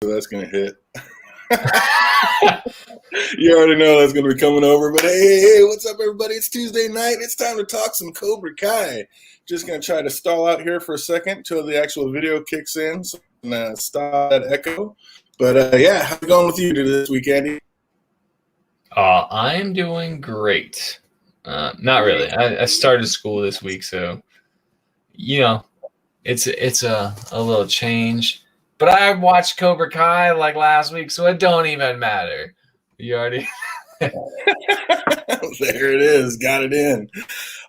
So that's going to hit. You already know that's going to be coming over. But hey, what's up, everybody? It's Tuesday night. It's time to talk some Cobra Kai. Just going to try to stall out here for a second until the actual video kicks in. So I'm going to stop that echo. But yeah, how's it going with you this week, Andy? I am doing great. Not really. I started school this week, so it's a little change. But I watched Cobra Kai like last week, so it don't even matter. You already there it is. Got it in.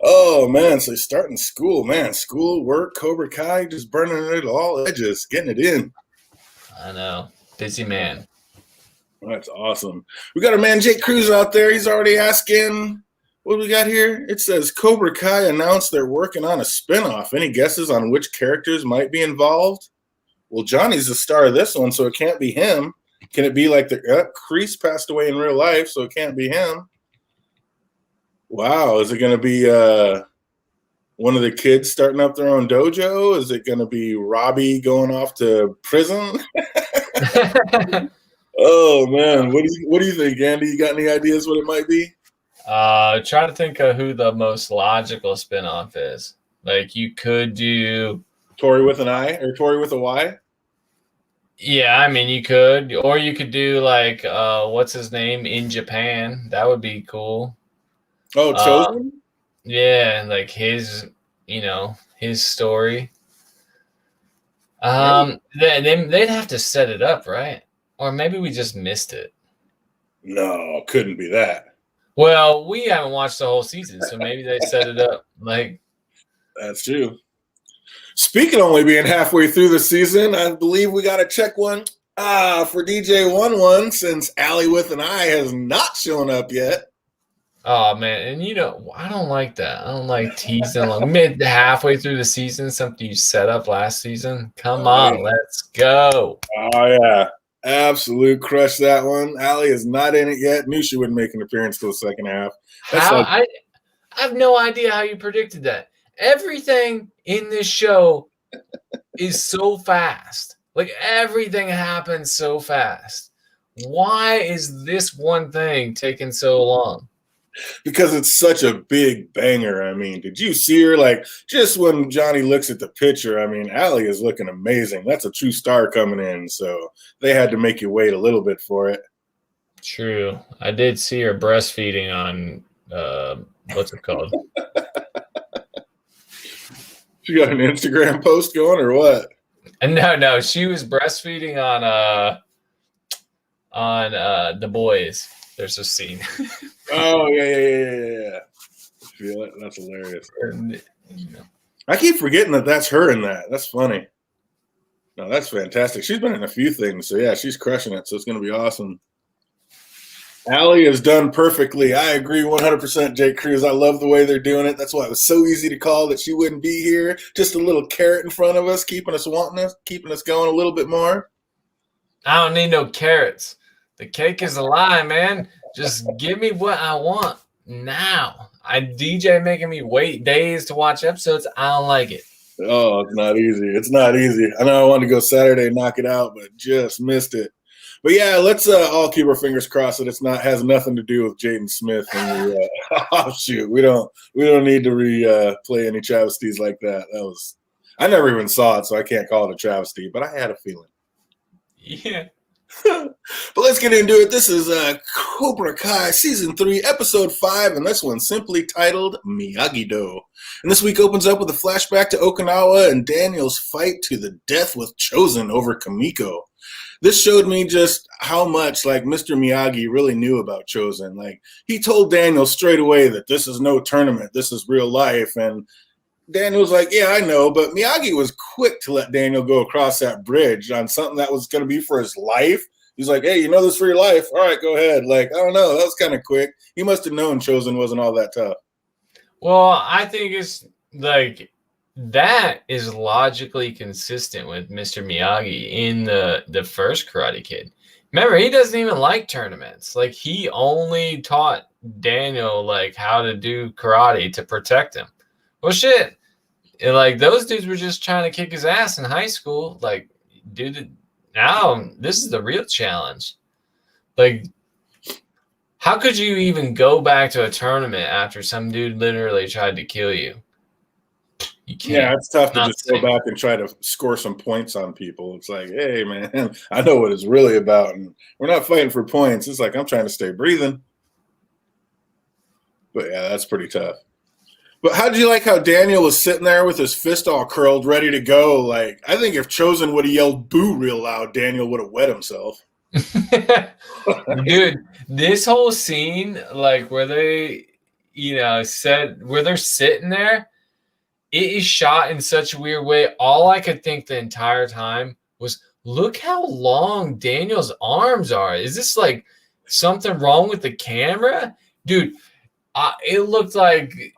Oh man, so starting school, man. School, work, Cobra Kai, just burning it all edges, getting it in. I know. Busy man. That's awesome. We got our man Jake Cruz out there. He's already asking, what do we got here? It says Cobra Kai announced they're working on a spinoff. Any guesses on which characters might be involved? Well, Johnny's the star of this one, so it can't be him. Can it be like Kreese passed away in real life, so it can't be him? Wow, is it going to be one of the kids starting up their own dojo? Is it going to be Robbie going off to prison? Oh man, what do you think, Andy? You got any ideas what it might be? Try to think of who the most logical spinoff is. Like you could do Tori with an I or Tori with a Y? Yeah, I mean you could, or you could do like what's his name in Japan. That would be cool. Oh, Chosen? Yeah, and like his story. They'd have to set it up, right? Or maybe we just missed it. No, couldn't be that. Well, we haven't watched the whole season, so maybe they set it up. Like that's true. Speaking of only being halfway through the season, I believe we got to check one for DJ 11 since Allie with an I has not shown up yet. Oh man, and I don't like that. I don't like teasing like halfway through the season something you set up last season. Come on, let's go. Oh yeah, absolute crush that one. Allie is not in it yet. Knew she wouldn't make an appearance till the second half. I have no idea how you predicted that. Everything in this show is so fast. Like everything happens so fast. Why is this one thing taking so long? Because it's such a big banger. I mean, did you see her? Like, just when Johnny looks at the picture, I mean, Allie is looking amazing. That's a true star coming in. So they had to make you wait a little bit for it. True. I did see her breastfeeding on, what's it called? She got an Instagram post going or what? No. She was breastfeeding on The Boys. There's a scene. Oh, yeah. Feel it? That's hilarious. I keep forgetting that's her in that. That's funny. No, that's fantastic. She's been in a few things. So, yeah, she's crushing it. So it's going to be awesome. Allie is done perfectly. I agree 100%, Jake Cruz. I love the way they're doing it. That's why it was so easy to call that she wouldn't be here. Just a little carrot in front of us, keeping us going a little bit more. I don't need no carrots. The cake is a lie, man. Just give me what I want now. DJ making me wait days to watch episodes. I don't like it. Oh, it's not easy. It's not easy. I know I wanted to go Saturday and knock it out, but just missed it. But yeah, let's all keep our fingers crossed that has nothing to do with Jaden Smith and the offshoot. We don't need to replay any travesties like that. I never even saw it, so I can't call it a travesty, but I had a feeling. Yeah. But let's get into it. This is Cobra Kai Season 3, Episode 5, and this one's simply titled Miyagi-do. And this week opens up with a flashback to Okinawa and Daniel's fight to the death with Chosen over Kamiko. This showed me just how much like Mr. Miyagi really knew about Chosen. Like he told Daniel straight away that this is no tournament, this is real life. And Daniel was like, yeah, I know, but Miyagi was quick to let Daniel go across that bridge on something that was going to be for his life. He's like, hey, you know this for your life? All right, go ahead. Like, I don't know. That was kind of quick. He must have known Chosen wasn't all that tough. Well, I think it's like that is logically consistent with Mr. Miyagi in the first Karate Kid. Remember, he doesn't even like tournaments. Like, he only taught Daniel, like, how to do karate to protect him. Well, shit. And, like, those dudes were just trying to kick his ass in high school. Like, dude, Now, this is the real challenge. Like, how could you even go back to a tournament after some dude literally tried to kill you? You can't. Yeah, it's tough to Not just go back and try to score some points on people. It's like, hey, man, I know what it's really about, and we're not fighting for points. It's like I'm trying to stay breathing. But yeah, that's pretty tough. But how did you like how Daniel was sitting there with his fist all curled, ready to go? Like, I think if Chosen would have yelled "boo" real loud, Daniel would have wet himself. Dude, this whole scene, like where they, said where they're sitting there, it is shot in such a weird way. All I could think the entire time was, look how long Daniel's arms are. Is this like something wrong with the camera? Dude, it looked like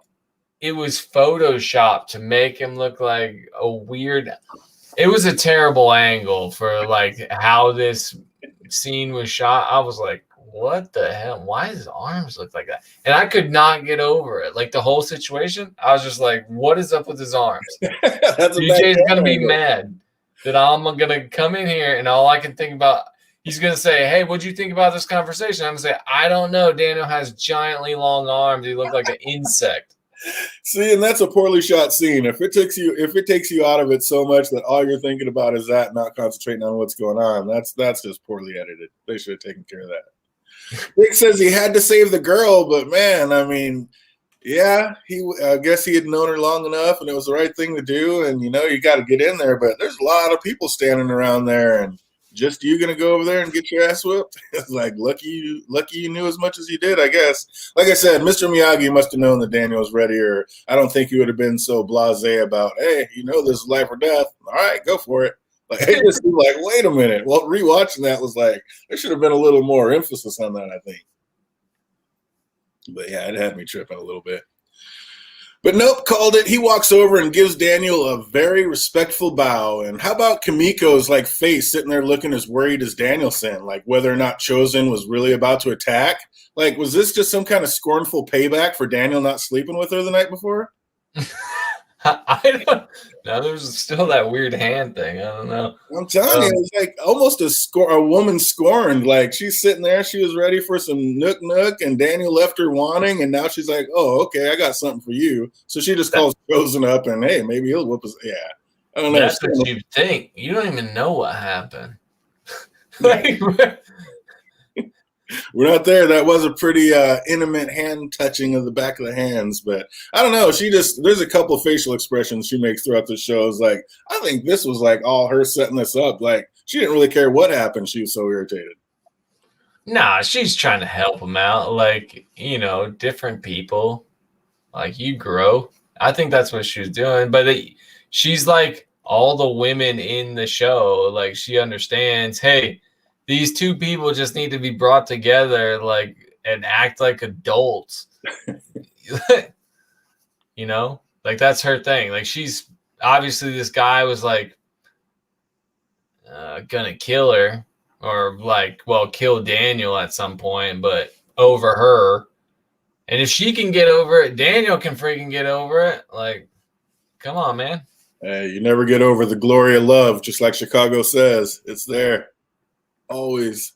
it was photoshopped to make him look like a weird. It was a terrible angle for like how this scene was shot. I was like, what the hell? Why does his arms look like that? And I could not get over it. Like the whole situation, I was just like, what is up with his arms? DJ's gonna be mad that I'm gonna come in here and all I can think about, he's gonna say, hey, what'd you think about this conversation? I'm gonna say, I don't know. Daniel has giantly long arms. He looked like an insect. See, and that's a poorly shot scene. If it takes you out of it so much that all you're thinking about is that, not concentrating on what's going on, that's just poorly edited. They should have taken care of that. Rick says he had to save the girl, but man, I mean, yeah, I guess he had known her long enough, and it was the right thing to do. And you got to get in there, but there's a lot of people standing around there, and just you gonna go over there and get your ass whipped? It's like lucky you knew as much as you did, I guess. Like I said, Mr. Miyagi must have known that Daniel was ready, or I don't think he would have been so blasé about, hey, this is life or death. All right, go for it. Like it just seemed like, wait a minute. Well, rewatching that was like, there should have been a little more emphasis on that, I think. But yeah, it had me tripping a little bit. But nope, called it. He walks over and gives Daniel a very respectful bow. And how about Kimiko's face sitting there looking as worried as Danielson, like whether or not Chosen was really about to attack? Like, was this just some kind of scornful payback for Daniel not sleeping with her the night before? I don't know. There's still that weird hand thing. I don't know. I'm telling you, it's like almost a woman scorned. Like she's sitting there, she was ready for some nook, and Daniel left her wanting, and now she's like, "Oh, okay, I got something for you." So she just calls Chosen up, and hey, maybe he'll whoop us. Yeah, I don't know. That's what you think. You don't even know what happened. We're not there. That was a pretty intimate hand touching of the back of the hands, but I don't know. There's a couple of facial expressions she makes throughout the show. It's like, I think this was like all her setting this up. Like she didn't really care what happened. She was so irritated. Nah, she's trying to help him out. Like, different people, like you grow. I think that's what she was doing. But she's like all the women in the show. Like she understands, hey, these two people just need to be brought together, like, and act like adults. Like that's her thing. Like she's obviously, this guy was like gonna kill her, or like, well, kill Daniel at some point, but over her. And if she can get over it, Daniel can freaking get over it. Like, come on, man. Hey, you never get over the glory of love, just like Chicago says. It's there. Always.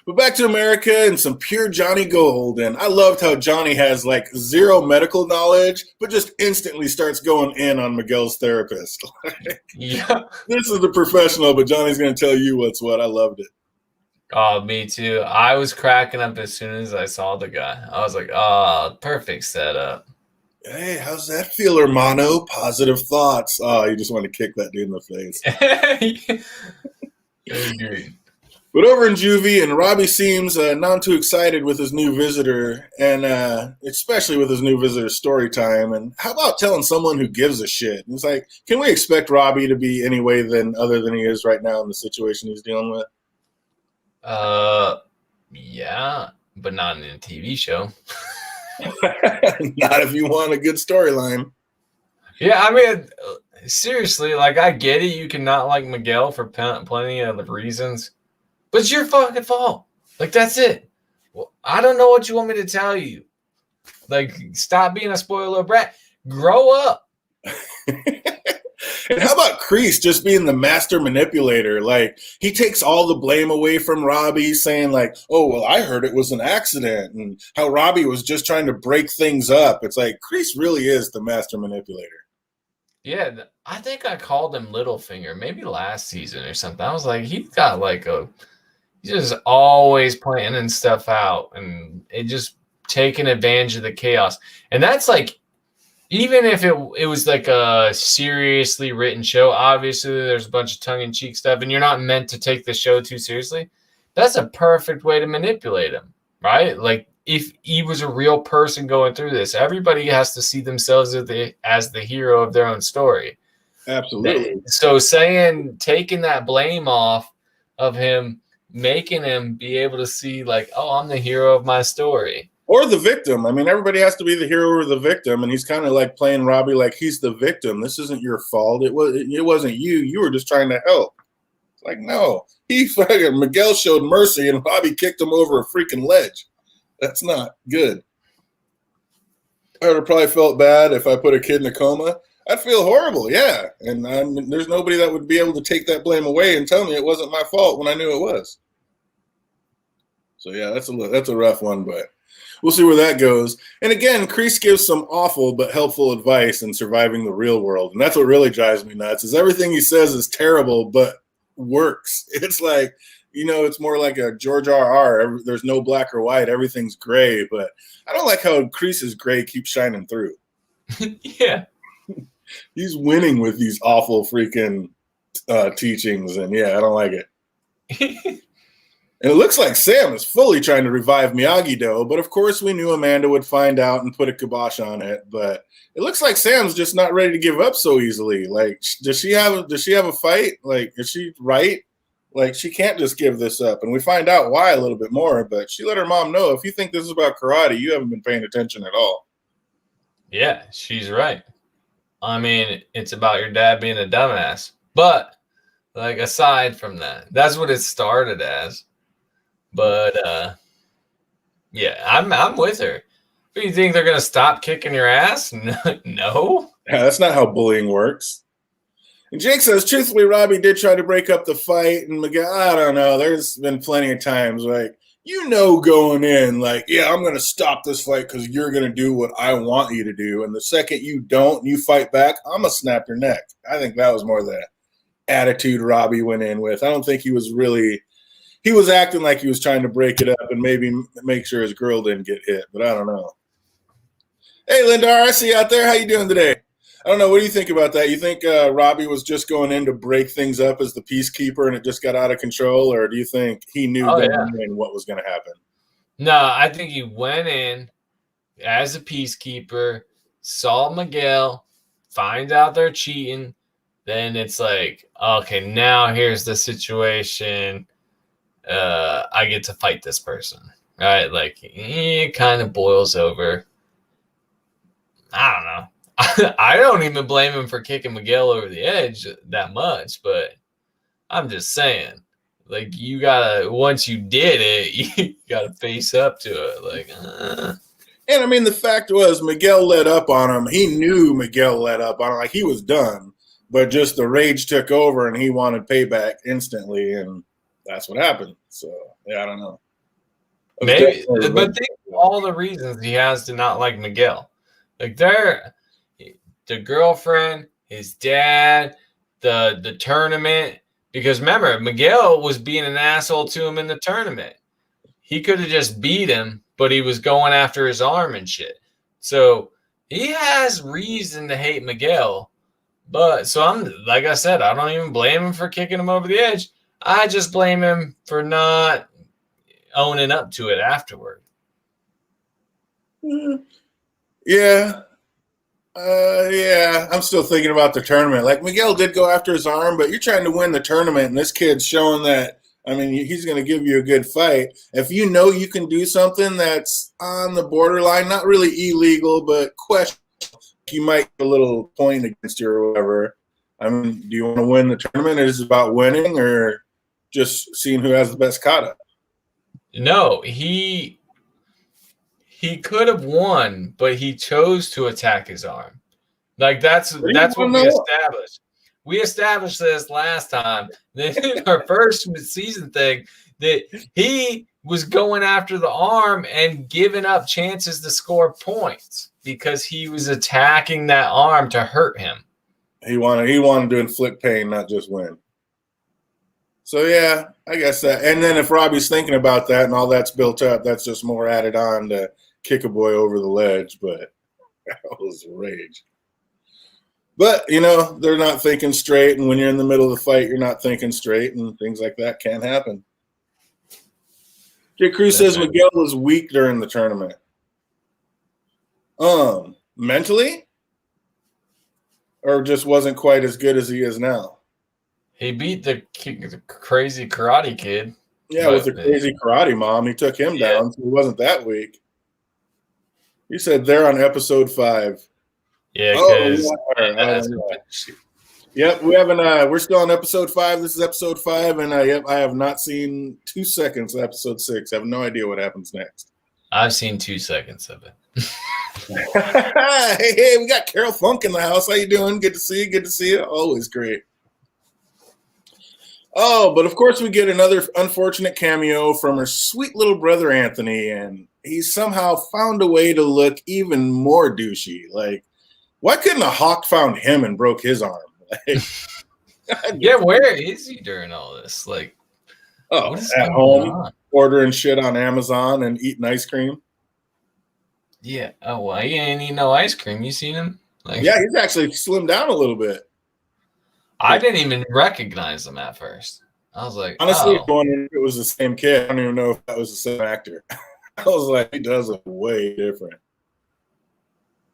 But back to America and some pure Johnny Gold. And I loved how Johnny has like zero medical knowledge, but just instantly starts going in on Miguel's therapist. Yeah. This is the professional, but Johnny's going to tell you what's what. I loved it. Oh, me too. I was cracking up as soon as I saw the guy. I was like, oh, perfect setup. Hey, how's that feel, hermano? Positive thoughts. Oh, you just want to kick that dude in the face. Agreed. But over in Juvie, and Robbie seems not too excited with his new visitor, and especially with his new visitor's story time. And how about telling someone who gives a shit? It's like, can we expect Robbie to be any way other than he is right now in the situation he's dealing with? Yeah, but not in a TV show. Not if you want a good storyline. Yeah, I mean, seriously, like, I get it. You cannot like Miguel for plenty of reasons. But it's your fucking fault. Like, that's it. Well, I don't know what you want me to tell you. Like, stop being a spoiler brat. Grow up. And how about Kreese just being the master manipulator? Like, he takes all the blame away from Robbie, saying like, "Oh, well, I heard it was an accident," and how Robbie was just trying to break things up. It's like Kreese really is the master manipulator. Yeah, I think I called him Littlefinger maybe last season or something. I was like, he's got like he's just always planning stuff out and it just taking advantage of the chaos. And that's like, even if it was like a seriously written show, obviously there's a bunch of tongue-in-cheek stuff and you're not meant to take the show too seriously. That's a perfect way to manipulate him, right? Like, if he was a real person going through this, everybody has to see themselves as the hero of their own story. Absolutely. So taking that blame off of him, making him be able to see like, oh, I'm the hero of my story. Or the victim. I mean, everybody has to be the hero or the victim, and he's kind of like playing Robbie like he's the victim. This isn't your fault. It wasn't you. You were just trying to help. It's like, no. Miguel showed mercy and Robbie kicked him over a freaking ledge. That's not good. I would have probably felt bad if I put a kid in a coma. I'd feel horrible, yeah. And there's nobody that would be able to take that blame away and tell me it wasn't my fault when I knew it was. So yeah, that's a rough one, but we'll see where that goes. And again, Kreese gives some awful but helpful advice in surviving the real world, and that's what really drives me nuts. Is everything he says is terrible, but works. It's like, it's more like a George R.R. There's no black or white. Everything's gray. But I don't like how Kreese's gray keeps shining through. Yeah. He's winning with these awful freaking teachings. And, yeah, I don't like it. And it looks like Sam is fully trying to revive Miyagi-Do. But, of course, we knew Amanda would find out and put a kibosh on it. But it looks like Sam's just not ready to give up so easily. Like, does she have a fight? Like, is she right? Like, she can't just give this up. And we find out why a little bit more, but she let her mom know, if you think this is about karate, you haven't been paying attention at all. Yeah, she's right. I mean, it's about your dad being a dumbass. But, like, aside from that, that's what it started as. But, yeah, I'm with her. Do you think they're going to stop kicking your ass? No. Yeah, that's not how bullying works. And Jake says, truthfully, Robbie did try to break up the fight. And Miguel, I don't know. There's been plenty of times, like, going in, like, yeah, I'm going to stop this fight because you're going to do what I want you to do. And the second you don't, and you fight back, I'm going to snap your neck. I think that was more the attitude Robbie went in with. I don't think he was acting like he was trying to break it up and maybe make sure his girl didn't get hit. But I don't know. Hey, Lindar, I see you out there. How you doing today? I don't know. What do you think about that? You think Robbie was just going in to break things up as the peacekeeper and it just got out of control? Or do you think he knew in what was going to happen? No, I think he went in as a peacekeeper, saw Miguel, find out they're cheating. Then it's like, okay, now here's the situation. I get to fight this person, right? Like, it kind of boils over. I don't know. I don't even blame him for kicking Miguel over the edge that much, but I'm just saying, like, you gotta, once you did it, you gotta face up to it. Like, And I mean, the fact was, Miguel let up on him. He knew Miguel let up on him, like he was done, but just the rage took over and he wanted payback instantly, and that's what happened. So, yeah, I don't know. Maybe, but think of all the reasons he has to not like Miguel. Like, the girlfriend, his dad, the tournament. Because remember, Miguel was being an asshole to him in the tournament. He could have just beat him, but he was going after his arm and shit. So he has reason to hate Miguel. But so like I said, I don't even blame him for kicking him over the edge. I just blame him for not owning up to it afterward. Yeah. Yeah, I'm still thinking about the tournament. Like, Miguel did go after his arm, but you're trying to win the tournament, and this kid's showing that, I mean, he's going to give you a good fight. If you know you can do something that's on the borderline, not really illegal, but questionable, you might get a little point against you or whatever. I mean, do you want to win the tournament? Is it about winning or just seeing who has the best kata? No, he could have won, but he chose to attack his arm. Like, that's what we established. we established this last time. In our first season thing, that he was going after the arm and giving up chances to score points because he was attacking that arm to hurt him. He wanted to inflict pain, not just win. So yeah, I guess that. And then if Robbie's thinking about that and all that's built up, that's just more added on to kick a boy over the ledge. But that was rage. But they're not thinking straight, and when you're in the middle of the fight, you're not thinking straight, and things like that can happen. J. Cruz says Miguel was weak during the tournament. Mentally, or just wasn't quite as good as he is now. He beat the crazy karate kid. Yeah, with the crazy karate mom, he took him down, so he wasn't that weak. He said they're on episode 5. Yeah, because yep, we haven't. We're still on episode 5. This is episode 5, and I have not seen 2 seconds of episode 6. I have no idea what happens next. I've seen 2 seconds of it. Hey, we got Carol Funk in the house. How you doing? Good to see you. Good to see you. Always great. Oh, but of course we get another unfortunate cameo from her sweet little brother Anthony, and he's somehow found a way to look even more douchey. Like, why couldn't a hawk found him and broke his arm? Like, yeah, where is he during all this? Like, what is at home ordering shit on Amazon and eating ice cream. Yeah. Oh, well, he ain't eating no ice cream. You seen him? Like, yeah, he's actually slimmed down a little bit. I didn't even recognize him at first. I was like, honestly, I wondered if it was the same kid. I don't even know if that was the same actor. I was like, he does look way different.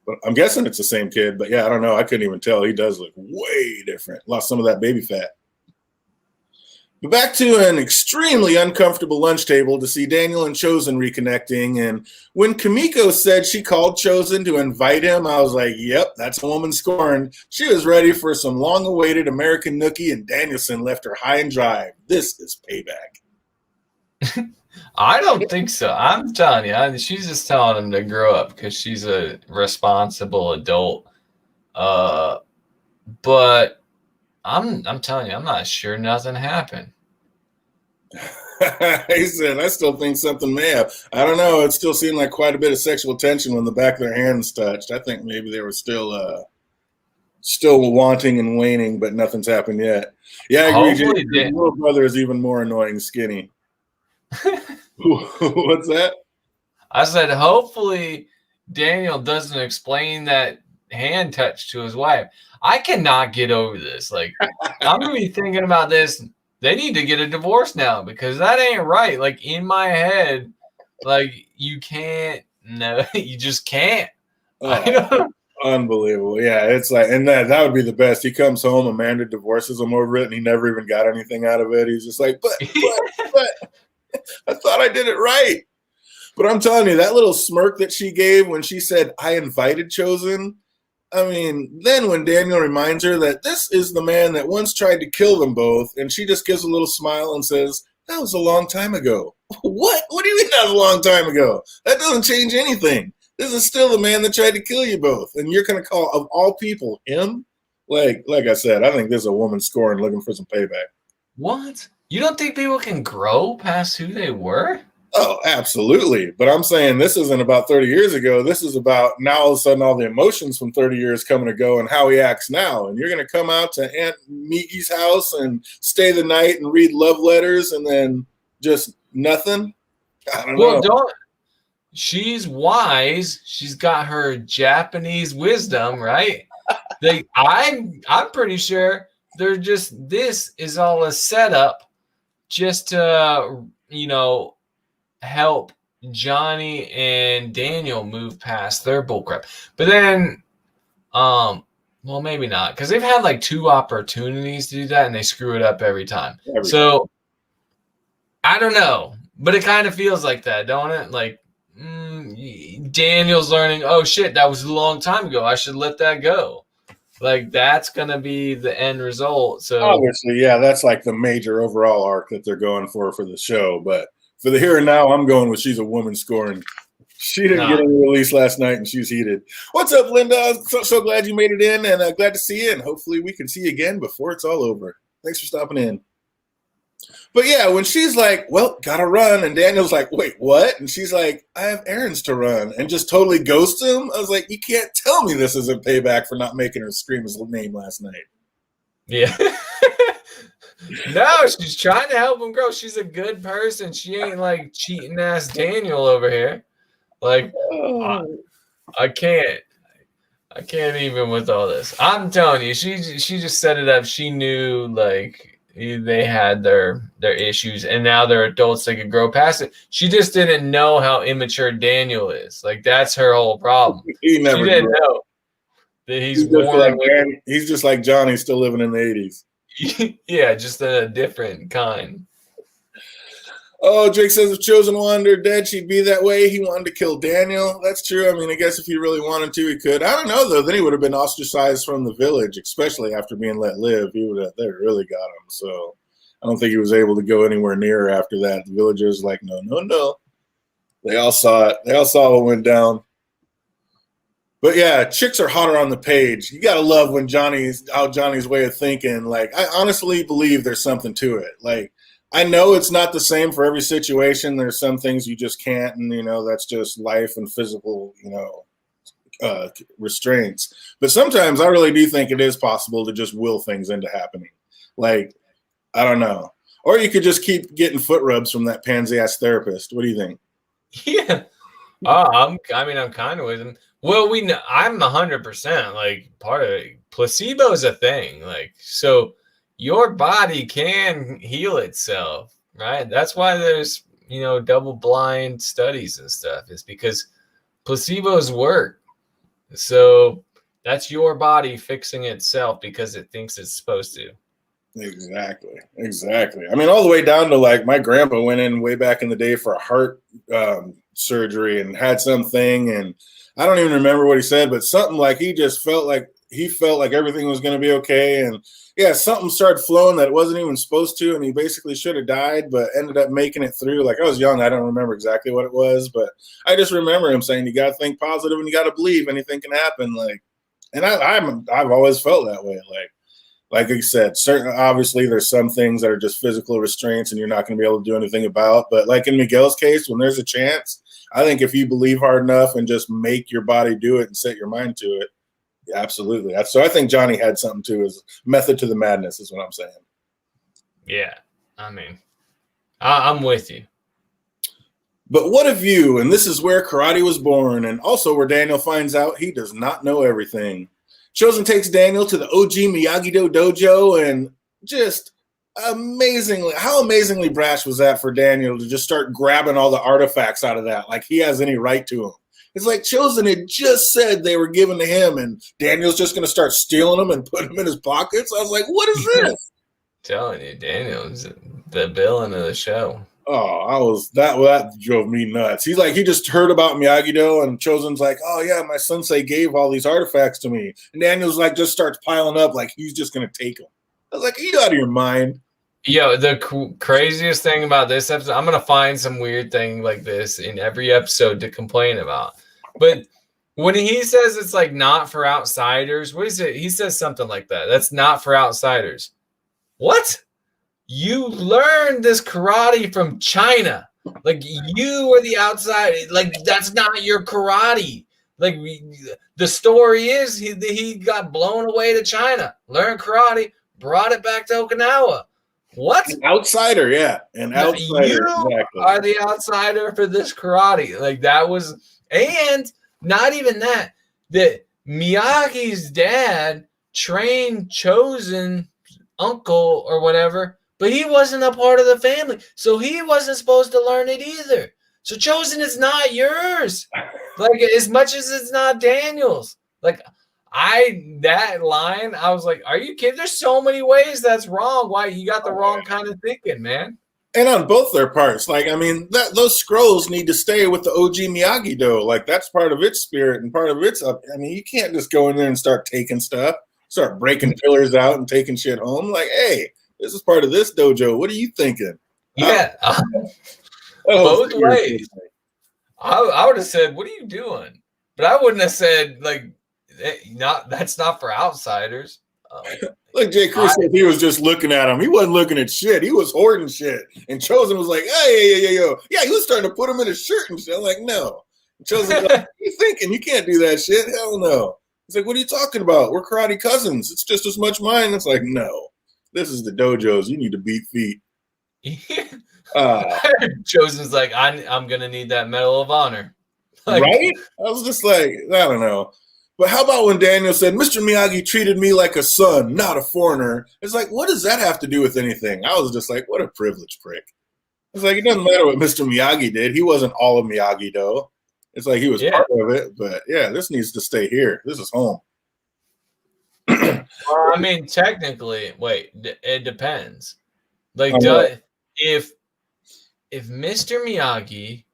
But I'm guessing it's the same kid. But yeah, I don't know. I couldn't even tell. He does look way different. Lost some of that baby fat. But back to an extremely uncomfortable lunch table to see Daniel and Chosen reconnecting. And when Kimiko said she called Chosen to invite him, I was like, yep, that's a woman scorned. She was ready for some long-awaited American nookie, and Danielson left her high and dry. This is payback. I don't think so. I'm telling you, she's just telling him to grow up because she's a responsible adult. But I'm telling you, I'm not sure nothing happened. He said, I still think something may have. I don't know. It still seemed like quite a bit of sexual tension when the back of their hands touched. I think maybe they were still wanting and waning, but nothing's happened yet. Yeah, I agree. Your little brother is even more annoying skinny. What's that? I said, hopefully Daniel doesn't explain that hand touch to his wife. I cannot get over this. Like, I'm going to be thinking about this. They need to get a divorce now because that ain't right. Like, in my head, like, you can't. No, you just can't. Unbelievable. Yeah, it's like, and that would be the best. He comes home, Amanda divorces him over it, and he never even got anything out of it. He's just like, but I thought I did it right. But I'm telling you, that little smirk that she gave when she said, I invited Chosen. I mean, then when Daniel reminds her that this is the man that once tried to kill them both, and she just gives a little smile and says, that was a long time ago. What? What do you mean that was a long time ago? That doesn't change anything. This is still the man that tried to kill you both. And you're going to call, of all people, him? Like I said, I think this is a woman scoring looking for some payback. What? You don't think people can grow past who they were? Oh, absolutely. But I'm saying this isn't about 30 years ago. This is about now all of a sudden all the emotions from 30 years coming to go and how he acts now. And you're going to come out to Aunt Migi's house and stay the night and read love letters and then just nothing? I don't know. She's wise. She's got her Japanese wisdom, right? I'm pretty sure they're just, this is all a setup just to, help Johnny and Daniel move past their bullcrap. But then, well, maybe not, because they've had like 2 opportunities to do that and they screw it up every time. So I don't know, but it kind of feels like that, don't it? Like Daniel's learning, oh shit, that was a long time ago. I should let that go. Like, that's going to be the end result. So obviously, yeah, that's like the major overall arc that they're going for the show. But for the here and now, I'm going with she's a woman scoring. She didn't get any release last night, and she's heated. What's up, Linda? I'm so glad you made it in, and glad to see you. And hopefully, we can see you again before it's all over. Thanks for stopping in. But yeah, when she's like, "Well, gotta run," and Daniel's like, "Wait, what?" And she's like, "I have errands to run," and just totally ghosts him. I was like, "You can't tell me this isn't payback for not making her scream his name last night." Yeah. No, she's trying to help him grow. She's a good person. She ain't like cheating ass Daniel over here. Like, I can't even with all this. I'm telling you, she just set it up. She knew like they had their issues, and now they're adults. They could grow past it. She just didn't know how immature Daniel is. Like, that's her whole problem. He never she didn't know that he's just like Johnny, still living in the 80s. Yeah, just a different kind. Oh, Jake says if Chosen wanted her dead, she'd be that way. He wanted to kill Daniel. That's true. I mean, I guess if he really wanted to, he could. I don't know, though. Then he would have been ostracized from the village, especially after being let live. They really got him. So I don't think he was able to go anywhere near her after that. The villagers like, no. They all saw it. They all saw what went down. But yeah, chicks are hotter on the page. You gotta love when Johnny's way of thinking. Like, I honestly believe there's something to it. Like, I know it's not the same for every situation. There's some things you just can't, and that's just life and physical, restraints. But sometimes I really do think it is possible to just will things into happening. Like, I don't know. Or you could just keep getting foot rubs from that pansy ass therapist. What do you think? Yeah. I'm kind of with him. Well, I'm 100% like part of it. Placebo is a thing. Like, so your body can heal itself, right? That's why there's, double-blind studies and stuff. Is because placebos work. So that's your body fixing itself because it thinks it's supposed to. Exactly. I mean, all the way down to like my grandpa went in way back in the day for a heart surgery and had something, and I don't even remember what he said, but something like he felt like everything was going to be okay. And yeah, something started flowing that it wasn't even supposed to. And he basically should have died, but ended up making it through. Like, I was young. I don't remember exactly what it was, but I just remember him saying, you got to think positive and you got to believe anything can happen. Like, and I've always felt that way. Like I said, obviously there's some things that are just physical restraints and you're not going to be able to do anything about. But like in Miguel's case, when there's a chance, I think if you believe hard enough and just make your body do it and set your mind to it, yeah, absolutely. So I think Johnny had something to his method to the madness is what I'm saying. Yeah, I mean, I'm with you. But what if you, and this is where karate was born and also where Daniel finds out he does not know everything. Chosen takes Daniel to the OG Miyagi-Do dojo, and just how amazingly brash was that for Daniel to just start grabbing all the artifacts out of that, like he has any right to them. It's like Chosen had just said they were given to him, and Daniel's just going to start stealing them and putting them in his pockets. I was like, what is this? Telling you, Daniel's the villain of the show. Oh, that drove me nuts. He just heard about Miyagi-Do, and Chosen's like, oh yeah, my sensei gave all these artifacts to me. And Daniel's like, just starts piling up like he's just going to take them. I was like, are you out of your mind? Yo, the craziest thing about this episode, I'm going to find some weird thing like this in every episode to complain about. But when he says it's like not for outsiders, what is it? He says something like that. That's not for outsiders. What? You learned this karate from China. Like, you are the outside. Like, that's not your karate. Like, the story is he got blown away to China, learned karate, brought it back to Okinawa. What? An outsider, yeah. An outsider. You exactly. Are the outsider for this karate. Like, that was, and not even that Miyagi's dad trained Chosen uncle or whatever, but he wasn't a part of the family, so he wasn't supposed to learn it either. So Chosen is not yours, like as much as it's not Daniel's. Like that line, I was like, are you kidding? There's so many ways that's wrong. Why you got the wrong kind of thinking, man? And on both their parts, like, I mean, those scrolls need to stay with the OG Miyagi-Do. Like, that's part of its spirit and part of its. I mean, you can't just go in there and start taking stuff, start breaking pillars out and taking shit home. Like, hey, this is part of this dojo. What are you thinking? Yeah, both ways. I would have said, "What are you doing?" But I wouldn't have said like, "Not that's not for outsiders." Like Jay Cruz said, he was just looking at him. He wasn't looking at shit. He was hoarding shit. And Chosen was like, hey, yo. Yeah, he was starting to put him in his shirt and shit. I'm like, no. And Chosen's like, what are you thinking? You can't do that shit. Hell no. He's like, what are you talking about? We're karate cousins. It's just as much mine. It's like, no. This is the dojos. You need to beat feet. Chosen's like, I'm gonna need that Medal of Honor. Like, right? I was just like, I don't know. But how about when Daniel said, Mr. Miyagi treated me like a son, not a foreigner? It's like, what does that have to do with anything? I was just like, what a privileged prick. It's like, it doesn't matter what Mr. Miyagi did. He wasn't all of Miyagi-Do. It's like he was part of it. But yeah, this needs to stay here. This is home. I mean, technically, wait, it depends. Like, if Mr. Miyagi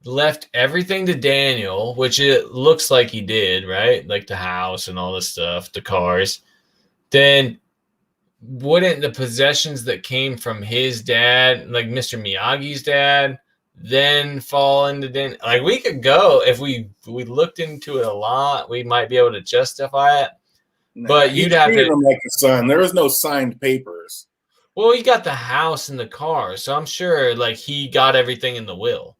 left everything to Daniel, which it looks like he did, right? Like the house and all this stuff, the cars, then wouldn't the possessions that came from his dad, like Mr. Miyagi's dad, then fall into Daniel? Like, we could go, if we looked into it a lot, we might be able to justify it. But you'd have to. Him like a son. There was no signed papers. Well, he got the house and the car, so I'm sure like he got everything in the will.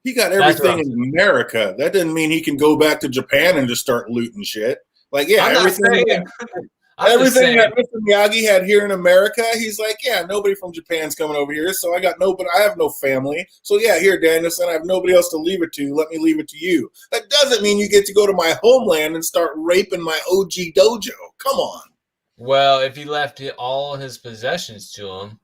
He got everything in America. That doesn't mean he can go back to Japan and just start looting shit. Like, yeah, everything that Mr. Miyagi had here in America, he's like, yeah, nobody from Japan's coming over here, so I have no family. So yeah, here, Danielson, I have nobody else to leave it to. Let me leave it to you. That doesn't mean you get to go to my homeland and start raping my OG dojo. Come on. Well, if he left all his possessions to him,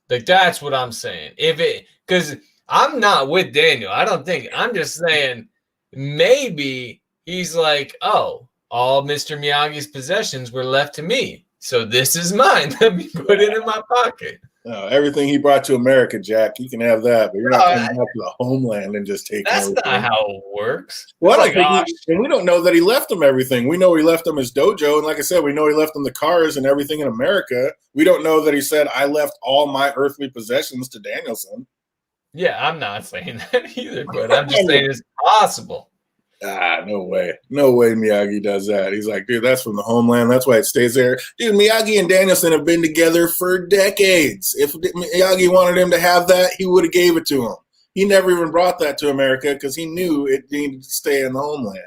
like that's what I'm saying. Because I'm not with Daniel. I don't think. I'm just saying maybe he's like, oh, all Mr. Miyagi's possessions were left to me. So this is mine. Let me put it in my pocket. No, everything he brought to America, Jack, you can have that, but you're not coming back to the homeland and just taking That's everything. Not how it works. Well, and we don't know that he left them everything. We know he left them his dojo, and like I said, we know he left them the cars and everything in America. We don't know that he said, I left all my earthly possessions to Danielson. Yeah, I'm not saying that either, but I'm just saying it's possible. No way. No way Miyagi does that. He's like, dude, that's from the homeland. That's why it stays there. Dude, Miyagi and Danielson have been together for decades. If Miyagi wanted him to have that, he would have gave it to him. He never even brought that to America because he knew it needed to stay in the homeland.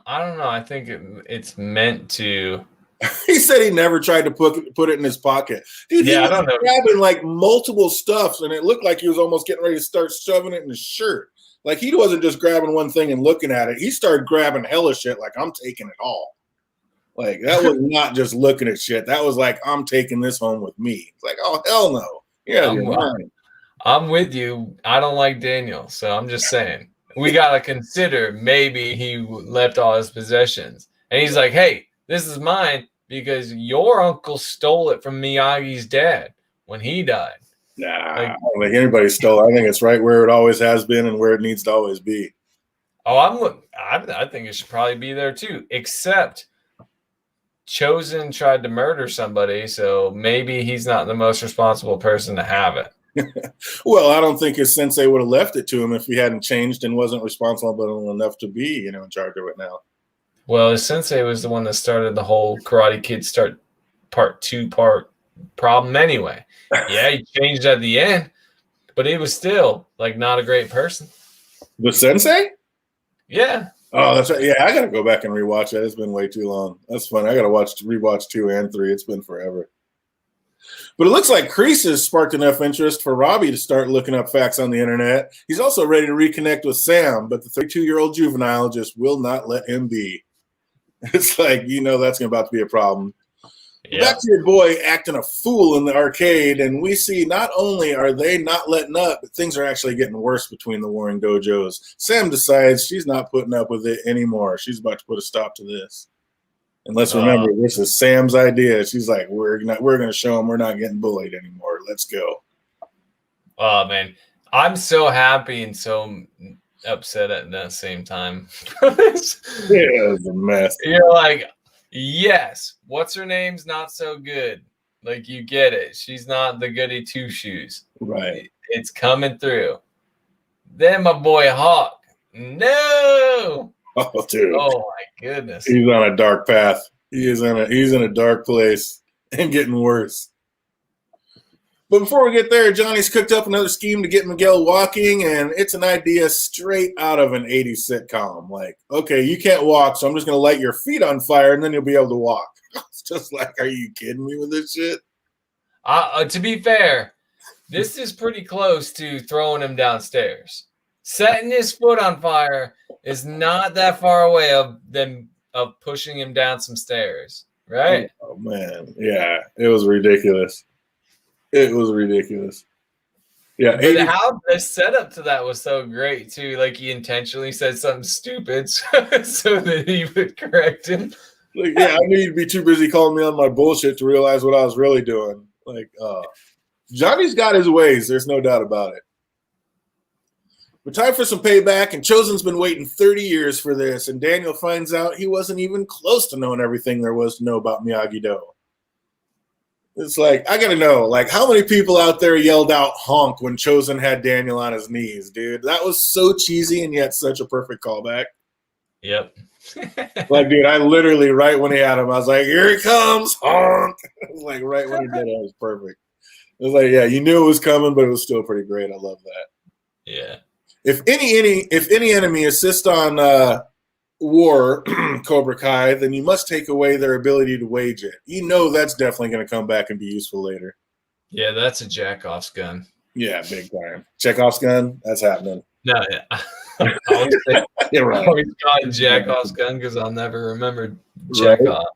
I don't know. I think it's meant to. He said he never tried to put it in his pocket. Dude, he was grabbing like multiple stuffs, and it looked like he was almost getting ready to start shoving it in his shirt. Like, he wasn't just grabbing one thing and looking at it. He started grabbing hella shit like, I'm taking it all. Like, that was not just looking at shit. That was like, I'm taking this home with me. It's like, oh, hell no. Yeah, I'm with you. I don't like Daniel, so I'm just saying. We got to consider maybe he left all his possessions. And he's like, hey, this is mine because your uncle stole it from Miyagi's dad when he died. Nah, I don't think anybody stole it. I think it's right where it always has been and where it needs to always be. Oh, I think it should probably be there too, except Chosen tried to murder somebody, so maybe he's not the most responsible person to have it. Well, I don't think his sensei would have left it to him if he hadn't changed and wasn't responsible enough to be, in charge of it now. Well, his sensei was the one that started the whole Karate Kid part 2 problem anyway. Yeah, he changed at the end, but he was still like not a great person. The sensei? Yeah. Oh, that's right. Yeah, I gotta go back and rewatch that. It's been way too long. That's fun. I gotta rewatch 2 and 3. It's been forever. But it looks like Kreese has sparked enough interest for Robbie to start looking up facts on the internet. He's also ready to reconnect with Sam, but the 32-year-old juvenile just will not let him be. It's like, that's about to be a problem. Yep. Back to your boy acting a fool in the arcade, and we see not only are they not letting up, but things are actually getting worse between the warring dojos. Sam decides she's not putting up with it anymore. She's about to put a stop to this. And let's remember, this is Sam's idea. She's like, we're going to show them we're not getting bullied anymore. Let's go. Oh, man. I'm so happy and so upset at the same time. Yeah, it was a mess. You're like, yes, what's her name's not so good. Like, you get it. She's not the goody two-shoes. Right. It's coming through. Then my boy Hawk. No. Oh, dude. Oh my goodness. He's on a dark path. He's in a dark place and getting worse. But before we get there, Johnny's cooked up another scheme to get Miguel walking, and it's an idea straight out of an 80s sitcom. Like, okay, you can't walk, so I'm just going to light your feet on fire, and then you'll be able to walk. It's just like, are you kidding me with this shit? To be fair, this is pretty close to throwing him downstairs. Setting his foot on fire is not that far away of pushing him down some stairs, right? Oh, man. Yeah, it was ridiculous. It was ridiculous. Yeah, but how the setup to that was so great too. Like he intentionally said something stupid so that he would correct him. Like, yeah, I knew you'd be too busy calling me on my bullshit to realize what I was really doing. Like, Johnny's got his ways. There's no doubt about it. But time for some payback, and Chosen's been waiting 30 years for this, and Daniel finds out he wasn't even close to knowing everything there was to know about Miyagi-Do. It's like, I gotta know, like, how many people out there yelled out honk when Chosen had Daniel on his knees, dude? That was so cheesy and yet such a perfect callback. Yep. Like, dude, I literally, right when he had him, I was like, here he comes, honk. It was like, right when he did it, it was perfect. It was like, yeah, you knew it was coming, but it was still pretty great. I love that. Yeah. If any enemy assists on war, Cobra Kai, then you must take away their ability to wage it. You know that's definitely going to come back and be useful later. Yeah, that's a Jackoff's gun. Yeah, big time. Chekhov's gun, that's happening. No, yeah. You're right. I always call it Jackoff's gun because I'll never remember Chekhov. Right.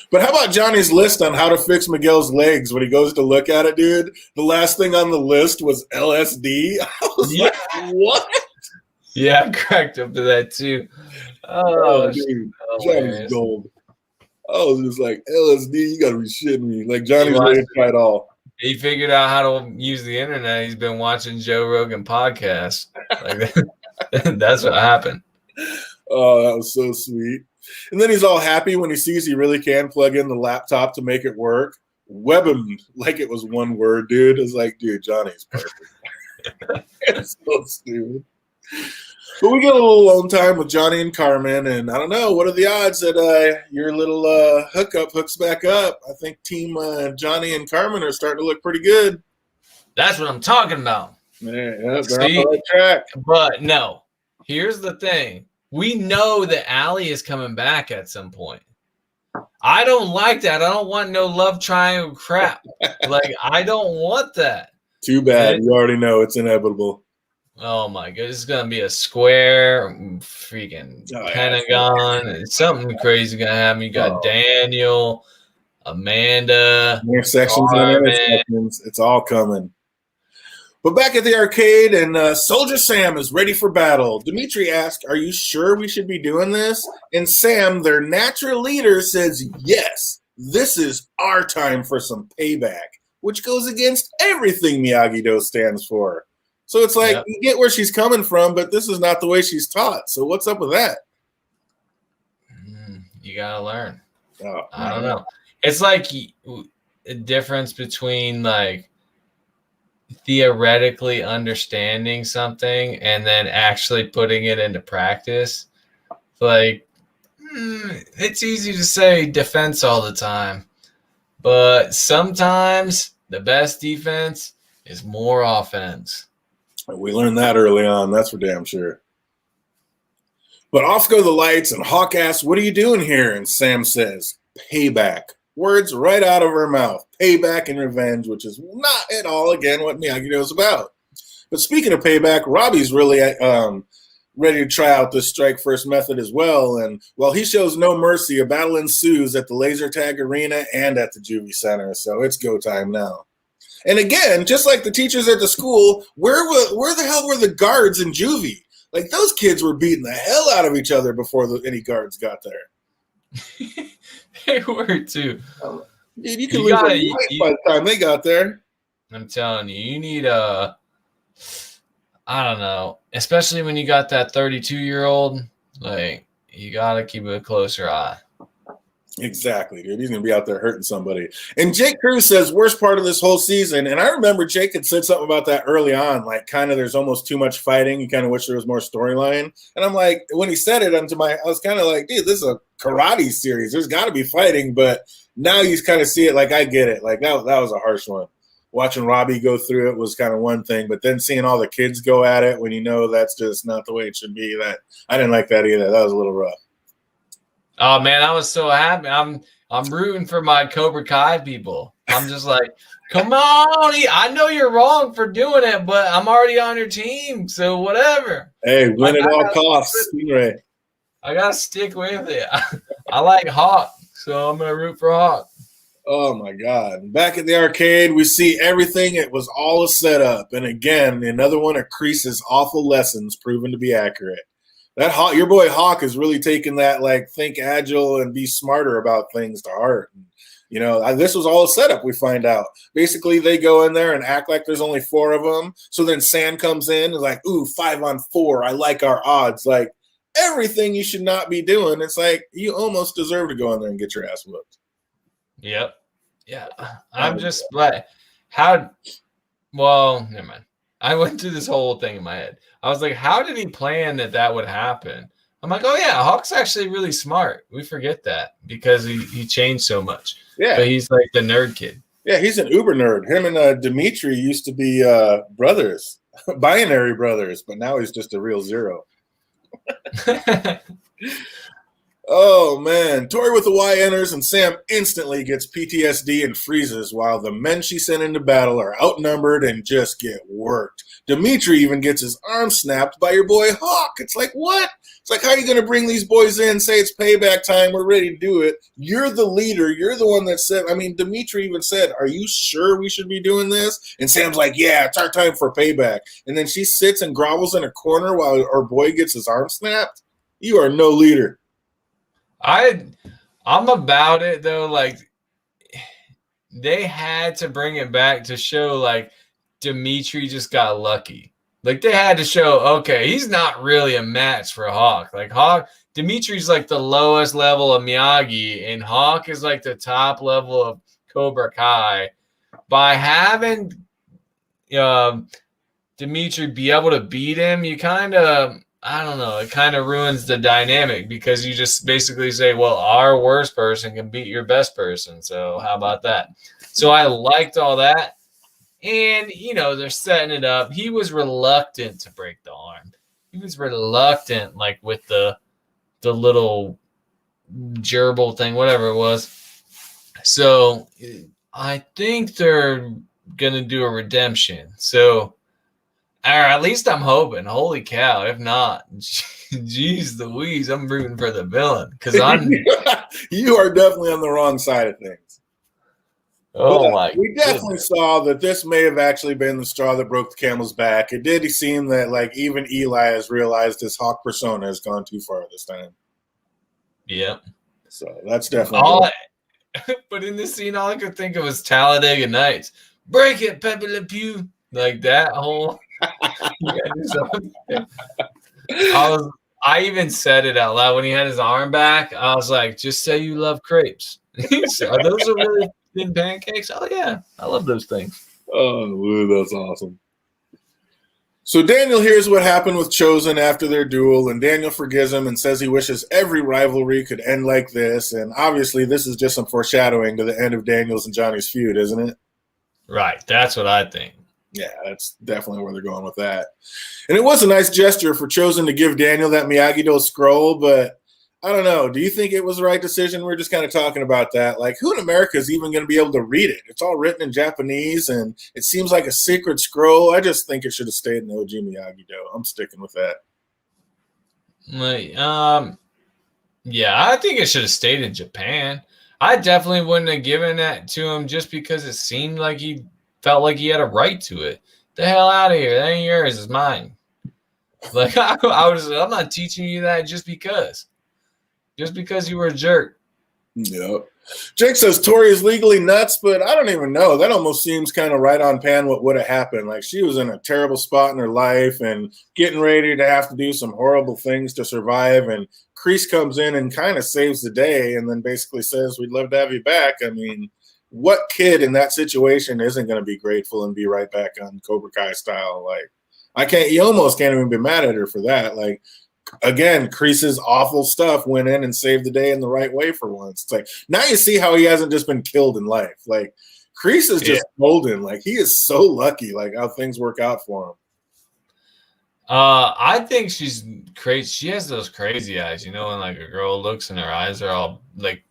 But how about Johnny's list on how to fix Miguel's legs when he goes to look at it, dude? The last thing on the list was LSD. I was like, what? Yeah, I cracked up to that too. Oh, dude. Johnny's gold. I was just like, LSD, you got to be shitting me. Like, Johnny's ready to try it all. He figured out how to use the internet. He's been watching Joe Rogan podcasts. Like that's what happened. Oh, that was so sweet. And then he's all happy when he sees he really can plug in the laptop to make it work. Web him like it was one word, dude. It's like, dude, Johnny's perfect. It's so stupid. But we get a little alone time with Johnny and Carmen, and I don't know, what are the odds that your little hookup hooks back up? I think Team Johnny and Carmen are starting to look pretty good. That's what I'm talking about. Yeah, they're on the right track. But no, here's the thing. We know that Allie is coming back at some point. I don't like that. I don't want no love triangle crap. Like, I don't want that. Too bad. You already know it's inevitable. Oh my god, it's gonna be a square freaking pentagon. Yeah. Something crazy gonna happen. You got Daniel, Amanda, intersections and intersections. It's all coming. But back at the arcade, and Soldier Sam is ready for battle. Dimitri asks, "Are you sure we should be doing this?" And Sam, their natural leader, says, "Yes, this is our time for some payback," which goes against everything Miyagi-Do stands for. So it's like, you get where she's coming from, but this is not the way she's taught. So what's up with that? You got to learn. Oh, I don't know. It's like a difference between like theoretically understanding something and then actually putting it into practice. Like, it's easy to say defense all the time, but sometimes the best defense is more offense. We learned that early on. That's for damn sure. But off go the lights, and Hawk asks, "What are you doing here?" And Sam says, "Payback." Words right out of her mouth. Payback and revenge, which is not at all, again, what Miyagi-Do is about. But speaking of payback, Robbie's really ready to try out this strike first method as well. And while he shows no mercy, a battle ensues at the laser tag arena and at the Juvie Center. So it's go time now. And again, just like the teachers at the school, where the hell were the guards in Juvie? Like, those kids were beating the hell out of each other before any guards got there. They were too. Dude, you can lose a life by the time they got there. I'm telling you, you need I don't know, especially when you got that 32-year-old, like, you got to keep a closer eye. Exactly, dude. He's going to be out there hurting somebody. And Jake Cruz says, worst part of this whole season. And I remember Jake had said something about that early on, like kind of there's almost too much fighting. You kind of wish there was more storyline. And I'm like, when he said it, I was kind of like, dude, this is a karate series. There's got to be fighting. But now you kind of see it like, I get it. Like that was a harsh one. Watching Robbie go through it was kind of one thing. But then seeing all the kids go at it when you know that's just not the way it should be, that I didn't like that either. That was a little rough. Oh man, I was so happy. I'm rooting for my Cobra Kai people. I'm just like, come on. I know you're wrong for doing it, but I'm already on your team, so whatever. Hey, win at all costs, Stingray. I gotta stick with it. I like Hawk, so I'm gonna root for Hawk. Oh my God. Back at the arcade, we see everything. It was all a setup. And again, another one of Kreese's awful lessons proven to be accurate. That Hawk, your boy Hawk is really taking that, like, think agile and be smarter about things to heart. And, you know, this was all a setup, we find out. Basically, they go in there and act like there's only 4 of them. So then Sand comes in and is like, ooh, 5 on 4. I like our odds. Like, everything you should not be doing. It's like, you almost deserve to go in there and get your ass whooped. Yep. Yeah. I'm just like, well, never mind. I went through this whole thing in my head. I was like, how did he plan that would happen? I'm like, oh yeah, Hawk's actually really smart. We forget that because he changed so much. Yeah. But he's like the nerd kid. Yeah, he's an uber nerd. Him and Dimitri used to be brothers, binary brothers, but now he's just a real zero. Oh, man. Tori with the Y enters, and Sam instantly gets PTSD and freezes while the men she sent into battle are outnumbered and just get worked. Dimitri even gets his arm snapped by your boy Hawk. It's like, what? It's like, how are you going to bring these boys in, say it's payback time, we're ready to do it? You're the leader. You're the one that said, I mean, Dimitri even said, are you sure we should be doing this? And Sam's like, yeah, it's our time for payback. And then she sits and grovels in a corner while our boy gets his arm snapped. You are no leader. I'm about it though. Like they had to bring it back to show like Dimitri just got lucky. Like they had to show, okay, he's not really a match for Hawk. Like Dimitri's like the lowest level of Miyagi, and Hawk is like the top level of Cobra Kai. By having Dimitri be able to beat him, you kind of, I don't know, it kind of ruins the dynamic because you just basically say, well, our worst person can beat your best person. So how about that? So I liked all that. And, you know, they're setting it up. He was reluctant to break the arm. He was reluctant, like with the little gerbil thing, whatever it was. So I think they're going to do a redemption. So, or at least I'm hoping. Holy cow. If not, geez Louise, I'm rooting for the villain. Because You are definitely on the wrong side of things. Oh my! We definitely saw that this may have actually been the straw that broke the camel's back. It did seem that like even Eli has realized his Hawk persona has gone too far this time. Yep. So that's definitely but in this scene, all I could think of was Talladega Nights. Break it, Pepe Le Pew. Like that whole. I even said it out loud when he had his arm back. I was like, "Just say you love crepes." Are those really thin pancakes? Oh yeah, I love those things. Oh, that's awesome. So Daniel hears what happened with Chosen after their duel, and Daniel forgives him and says he wishes every rivalry could end like this. And obviously, this is just some foreshadowing to the end of Daniel's and Johnny's feud, isn't it? Right. That's what I think. Yeah, that's definitely where they're going with that. And it was a nice gesture for Chosen to give Daniel that Miyagi-Do scroll, but I don't know. Do you think it was the right decision? We're just kind of talking about that. Like, who in America is even going to be able to read it? It's all written in Japanese, and it seems like a secret scroll. I just think it should have stayed in the OG Miyagi-Do. I'm sticking with that. Yeah, I think it should have stayed in Japan. I definitely wouldn't have given that to him just because it seemed like he felt like he had a right to it. The hell out of here. That ain't yours. It's mine. Like, I'm not teaching you that just because. Just because you were a jerk. Yep. Jake says Tori is legally nuts, but I don't even know. That almost seems kind of right on pan what would have happened. Like she was in a terrible spot in her life and getting ready to have to do some horrible things to survive. And Kreese comes in and kind of saves the day and then basically says, we'd love to have you back. I mean, what kid in that situation isn't going to be grateful and be right back on Cobra Kai style? Like, you almost can't even be mad at her for that. Like, again, Kreese's awful stuff went in and saved the day in the right way for once. It's like, now you see how he hasn't just been killed in life. Like, Kreese is just golden. Like, he is so lucky, like, how things work out for him. I think she's crazy. She has those crazy eyes, you know, when like a girl looks and her eyes are all like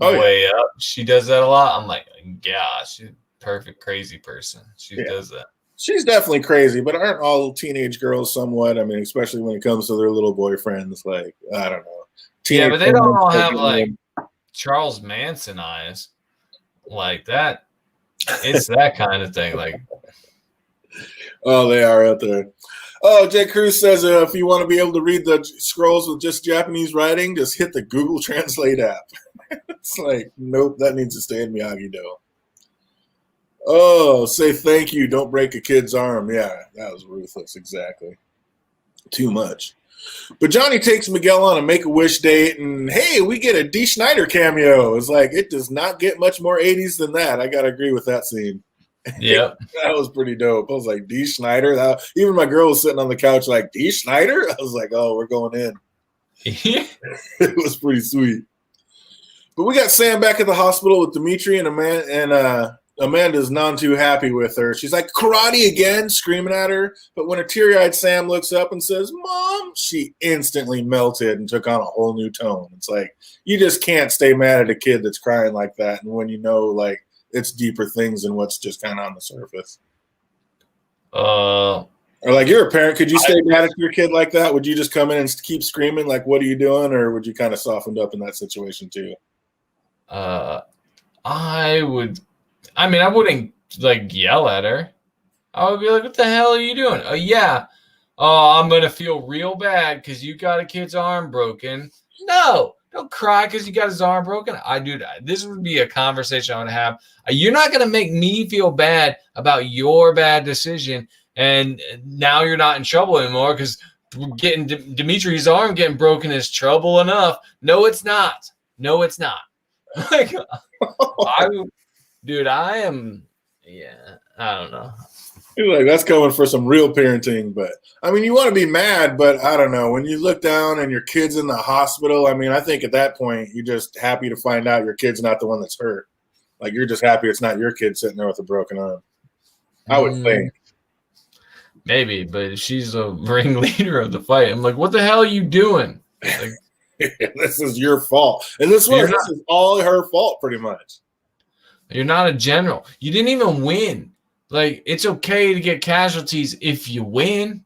way up. She does that a lot. I'm like, yeah, she's a perfect crazy person. She does that. She's definitely crazy, but aren't all teenage girls somewhat? I mean, especially when it comes to their little boyfriends. Like, I don't know. Yeah, but they don't all have like Charles Manson eyes like that. It's that kind of thing. Like, oh, they are out there. Oh, Jay Cruz says if you want to be able to read the scrolls with just Japanese writing, just hit the Google Translate app. It's like, nope, that needs to stay in Miyagi-Do. Oh, say thank you. Don't break a kid's arm. Yeah, that was ruthless. Exactly. Too much. But Johnny takes Miguel on a Make-A-Wish date, and hey, we get a Dee Snider cameo. It's like, it does not get much more 80s than that. I got to agree with that scene. Yep. That was pretty dope. I was like, Dee Snider? Even my girl was sitting on the couch like, Dee Snider? I was like, oh, we're going in. It was pretty sweet. But we got Sam back at the hospital with Dimitri, and Amanda's none too happy with her. She's like, karate again, screaming at her. But when a teary-eyed Sam looks up and says, Mom, she instantly melted and took on a whole new tone. It's like, you just can't stay mad at a kid that's crying like that. And when you know, like, it's deeper things than what's just kind of on the surface. Or like, you're a parent. Could you stay mad at your kid like that? Would you just come in and keep screaming, like, what are you doing? Or would you kind of softened up in that situation too? I would. I mean, I wouldn't like yell at her. I would be like, what the hell are you doing? Oh, yeah. Oh, I'm going to feel real bad because you got a kid's arm broken. No, don't cry because you got his arm broken. This would be a conversation I would have. You're not going to make me feel bad about your bad decision. And now you're not in trouble anymore because getting Dimitri's arm getting broken is trouble enough. No, it's not. No, it's not. Like, I am, I don't know. You're like, that's coming for some real parenting. But, I mean, you want to be mad, but I don't know. When you look down and your kid's in the hospital, I mean, I think at that point, you're just happy to find out your kid's not the one that's hurt. Like, you're just happy it's not your kid sitting there with a broken arm. I would think. Maybe, but if she's a ringleader of the fight, I'm like, what the hell are you doing? Like, this is your fault. And this is all her fault, pretty much. You're not a general. You didn't even win. Like, it's okay to get casualties if you win.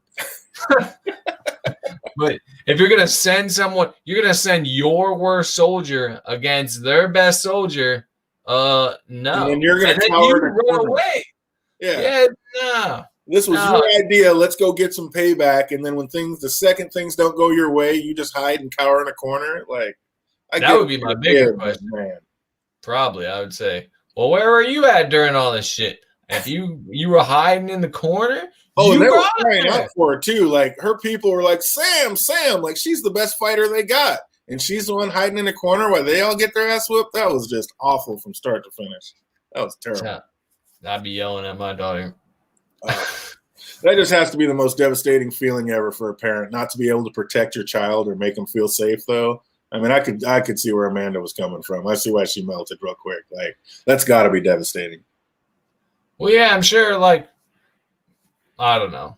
But if you're going to send someone, you're going to send your worst soldier against their best soldier. No. And you're going to run away. Yeah, no. This was your idea. Let's go get some payback. And then when the second things don't go your way, you just hide and cower in a corner. Like, that would be my bigger question. Man. Probably, I would say. Well, where were you at during all this shit? If you were hiding in the corner, and they were crying out for her too. Like, her people were like, Sam, like, she's the best fighter they got, and she's the one hiding in the corner while they all get their ass whooped. That was just awful from start to finish. That was terrible. I'd be yelling at my daughter. That just has to be the most devastating feeling ever for a parent, not to be able to protect your child or make them feel safe, though. I mean, I could see where Amanda was coming from. I see why she melted real quick. Like, that's got to be devastating. Well, yeah, I'm sure, like, I don't know.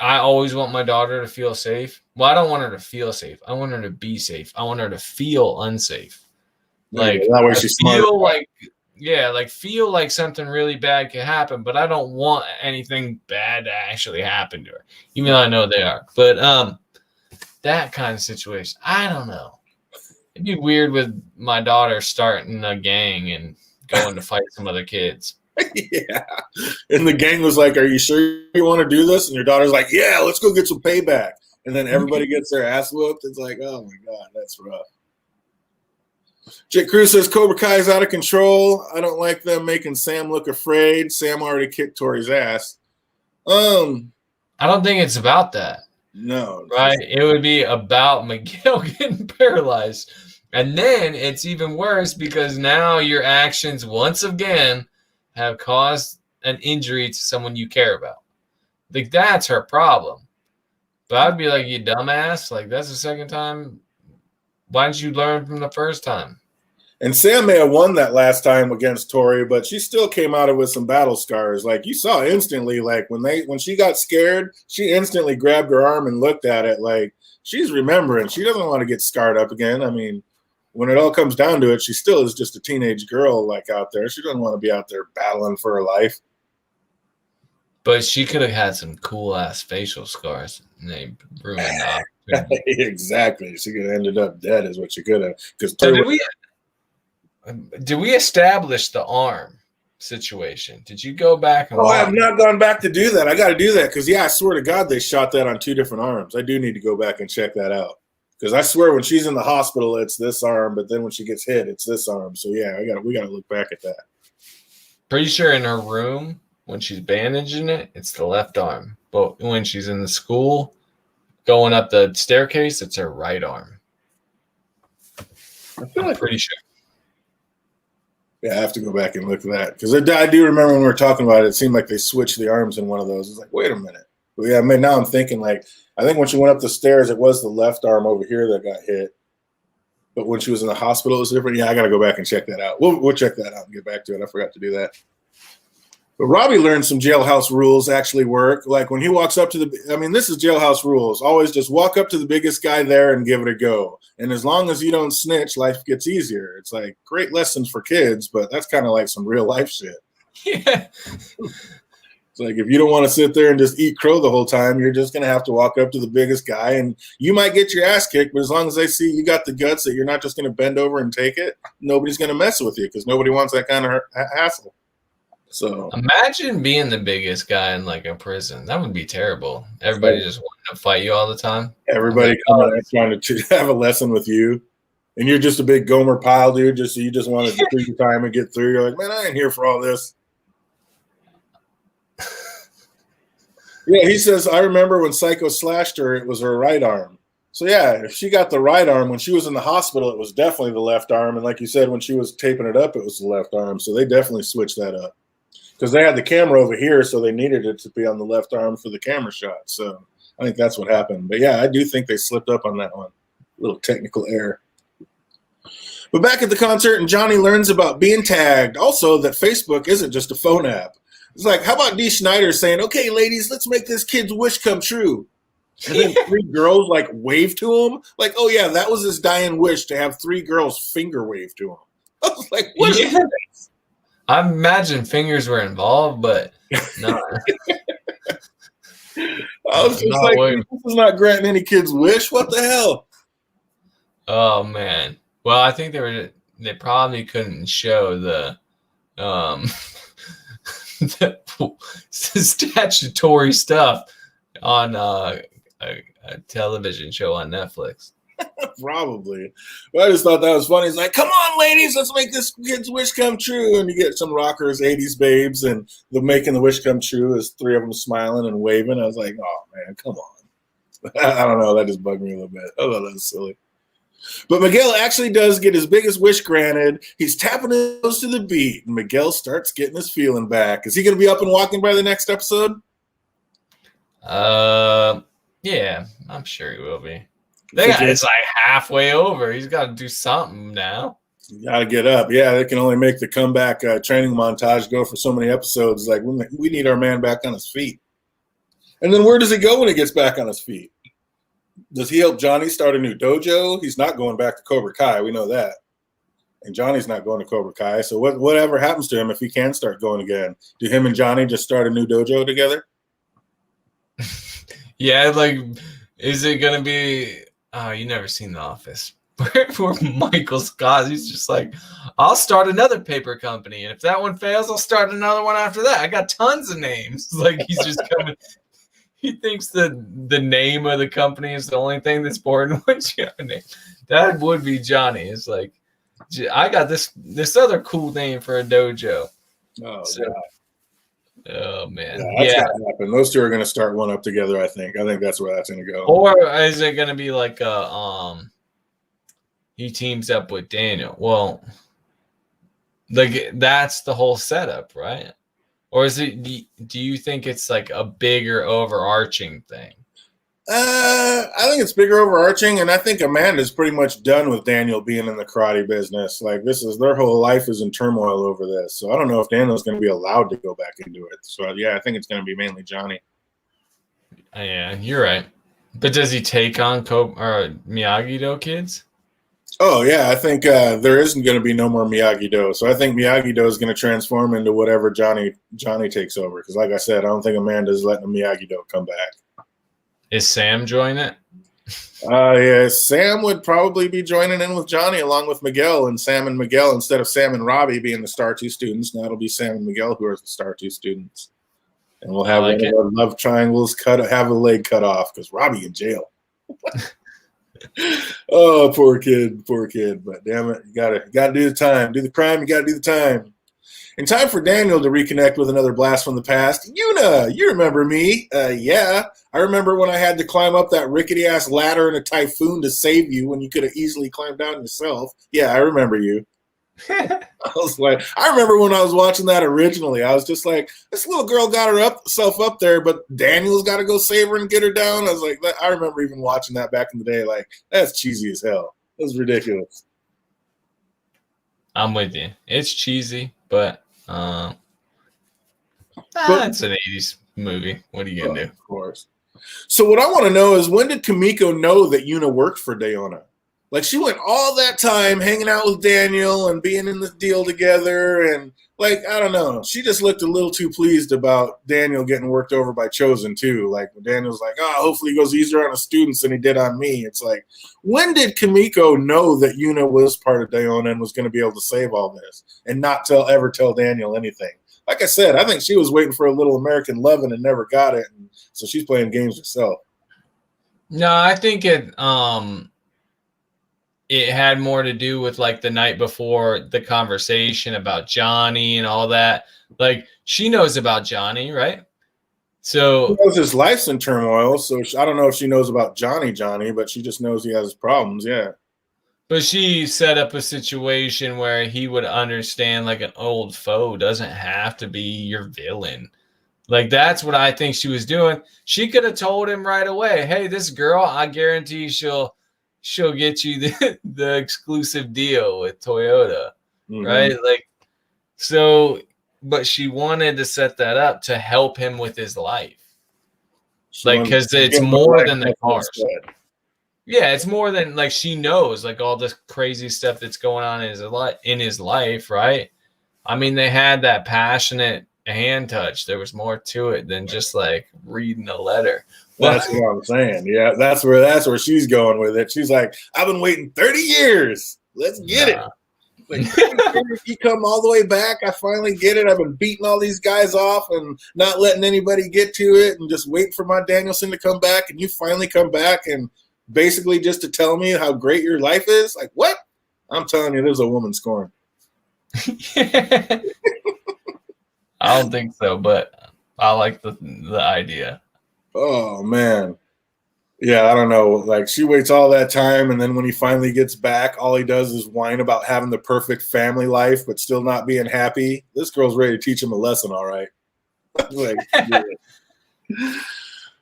I always want my daughter to feel safe. Well, I don't want her to feel safe. I want her to be safe. I want her to feel unsafe. Like, that way she's smart. Feel like something really bad could happen, but I don't want anything bad to actually happen to her, even though I know they are. But that kind of situation, I don't know. It'd be weird with my daughter starting a gang and going to fight some other kids. Yeah. And the gang was like, are you sure you want to do this? And your daughter's like, yeah, let's go get some payback. And then everybody gets their ass whooped. It's like, oh, my God, that's rough. Jake Cruz says Cobra Kai is out of control. I don't like them making Sam look afraid. Sam already kicked Tori's ass. I don't think it's about that. No. Right? It would be about Miguel getting paralyzed. And then it's even worse because now your actions once again have caused an injury to someone you care about. Like, that's her problem. But I'd be like, you dumbass. Like, that's the second time. Why didn't you learn from the first time? And Sam may have won that last time against Tori, but she still came out of it with some battle scars. Like, you saw instantly, like when she got scared, she instantly grabbed her arm and looked at it like she's remembering. She doesn't want to get scarred up again. I mean, when it all comes down to it, she still is just a teenage girl like out there. She doesn't want to be out there battling for her life. But she could have had some cool ass facial scars, and they ruined the opportunity. Exactly. She could have ended up dead, is what she could have. Because So did we establish the arm situation? Did you go back and I have not gone back to do that. I got to do that because, I swear to God, they shot that on 2 different arms. I do need to go back and check that out. Because I swear when she's in the hospital, it's this arm, but then when she gets hit, it's this arm. So, yeah, we got to look back at that. Pretty sure in her room, when she's bandaging it, it's the left arm. But when she's in the school, going up the staircase, it's her right arm. I'm pretty sure. Yeah, I have to go back and look at that. Because I do remember when we were talking about it, it seemed like they switched the arms in one of those. It's like, wait a minute. But yeah, now I'm thinking, like, I think when she went up the stairs, it was the left arm over here that got hit. But when she was in the hospital, it was different. Yeah, I got to go back and check that out. We'll check that out and get back to it. I forgot to do that. But Robbie learned some jailhouse rules actually work. Like when he walks up to this is jailhouse rules. Always just walk up to the biggest guy there and give it a go. And as long as you don't snitch, life gets easier. It's like great lessons for kids, but that's kind of like some real life shit. Yeah. It's like if you don't want to sit there and just eat crow the whole time, you're just going to have to walk up to the biggest guy and you might get your ass kicked, but as long as they see you got the guts that you're not just going to bend over and take it, nobody's going to mess with you because nobody wants that kind of hassle. So imagine being the biggest guy in like a prison. That would be terrible. Everybody just wanting to fight you all the time. Everybody coming out trying to have a lesson with you. And you're just a big Gomer Pyle dude. You just want to do your time and get through. You're like, man, I ain't here for all this. Yeah, he says, I remember when Psycho slashed her, it was her right arm. So, yeah, if she got the right arm, when she was in the hospital, it was definitely the left arm. And like you said, when she was taping it up, it was the left arm. So they definitely switched that up. Because they had the camera over here, so they needed it to be on the left arm for the camera shot. So I think that's what happened. But, yeah, I do think they slipped up on that one. A little technical error. But back at the concert, and Johnny learns about being tagged. Also, that Facebook isn't just a phone app. It's like, how about Dee Snider saying, okay, ladies, let's make this kid's wish come true. And then 3 girls, like, wave to him. Like, oh, yeah, that was his dying wish to have 3 girls finger wave to him. I was like, what is this? I imagine fingers were involved, but no. I was just like, this is not granting any kid's wish. What the hell? Oh, man. Well, I think they probably couldn't show the statutory stuff on a television show on Netflix. Probably. But I just thought that was funny. It's like, come on, ladies, let's make this kid's wish come true. And you get some rockers, 80s babes, and the making the wish come true is 3 of them smiling and waving. I was like, oh, man, come on. I don't know. That just bugged me a little bit. I thought that was silly. But Miguel actually does get his biggest wish granted. He's tapping his nose to the beat, and Miguel starts getting his feeling back. Is he going to be up and walking by the next episode? Yeah, I'm sure he will be. It's like halfway over. He's got to do something now. You got to get up. Yeah, they can only make the comeback training montage go for so many episodes. Like, we need our man back on his feet. And then where does he go when he gets back on his feet? Does he help Johnny start a new dojo? He's not going back to Cobra Kai. We know that. And Johnny's not going to Cobra Kai. So whatever happens to him if he can start going again? Do him and Johnny just start a new dojo together? Yeah, like, is it going to be... Oh, you never seen The Office. Where Michael Scott, he's just like, I'll start another paper company. And if that one fails, I'll start another one after that. I got tons of names. Like, he's just coming... He thinks the name of the company is the only thing that's important. That would be Johnny. It's like, I got this other cool name for a dojo. Oh, So, God. oh man, Yeah, that's yeah. gotta happen. Those two are gonna start one up together. I think that's where that's gonna go. Or is it gonna be like he teams up with Daniel? Well, like that's the whole setup, right? Or is it? Do you think it's like a bigger overarching thing? I think it's bigger overarching, and I think Amanda's pretty much done with Daniel being in the karate business. Like this is their whole life is in turmoil over this. So I don't know if Daniel's going to be allowed to go back into it. So yeah, I think it's going to be mainly Johnny. Yeah, you're right. But does he take on Miyagi-Do kids? Oh yeah, I think there isn't going to be no more Miyagi-Do. So I think Miyagi-Do is going to transform into whatever Johnny takes over. Because like I said, I don't think Amanda's letting the Miyagi-Do come back. Is Sam joining it? Yeah, Sam would probably be joining in with Johnny along with Miguel, and Sam and Miguel, instead of Sam and Robbie being the Star 2 students, now it'll be Sam and Miguel who are the Star 2 students. And we'll have one of our love triangles have a leg cut off because Robbie in jail. Oh, poor kid. But damn it, you gotta do the time. Do the crime, you gotta do the time. In time for Daniel to reconnect with another blast from the past. Yuna, you remember me? Yeah. I remember when I had to climb up that rickety-ass ladder in a typhoon to save you when you could have easily climbed down yourself. Yeah, I remember you. I remember when I was watching that originally, I was just like, this little girl got herself up there, but Daniel's got to go save her and get her down. I was like, I remember even watching that back in the day. Like, that's cheesy as hell. It was ridiculous. I'm with you. It's cheesy, but it's an 80s movie. What are you going to do? Of course. So what I want to know is, when did Kimiko know that Yuna worked for Dayona? Like, she went all that time hanging out with Daniel and being in the deal together. And, like, I don't know. She just looked a little too pleased about Daniel getting worked over by Chosen, too. Like, Daniel's like, oh, hopefully he goes easier on the students than he did on me. It's like, when did Kimiko know that Yuna was part of Dayona and was going to be able to save all this and not ever tell Daniel anything? Like I said, I think she was waiting for a little American loving and never got it. And so she's playing games herself. No, I think it had more to do with like the night before the conversation about Johnny and all that. Like, she knows about Johnny, right? So she knows his life's in turmoil. So I don't know if she knows about Johnny, but she just knows he has problems. Yeah. But she set up a situation where he would understand, like, an old foe doesn't have to be your villain. Like, that's what I think she was doing. She could have told him right away, hey, this girl, I guarantee she'll get you the exclusive deal with Toyota, right? Like, so, but she wanted to set that up to help him with his life. Like, because it's more than the cars. Yeah, it's more than, like, she knows, like, all this crazy stuff that's going on in his life, right? I mean, they had that passionate hand touch. There was more to it than just, like, reading a letter. That's what I'm saying. Yeah, that's where she's going with it. She's like, I've been waiting 30 years. Let's get it. Like, if you come all the way back, I finally get it. I've been beating all these guys off and not letting anybody get to it and just waiting for my Danielson to come back, and you finally come back and basically just to tell me how great your life is. Like, what? I'm telling you, there's a woman scorned. I don't think so, but I like the idea. Oh, man. Yeah, I don't know. Like, she waits all that time, and then when he finally gets back, all he does is whine about having the perfect family life but still not being happy. This girl's ready to teach him a lesson, all right. Like, yeah.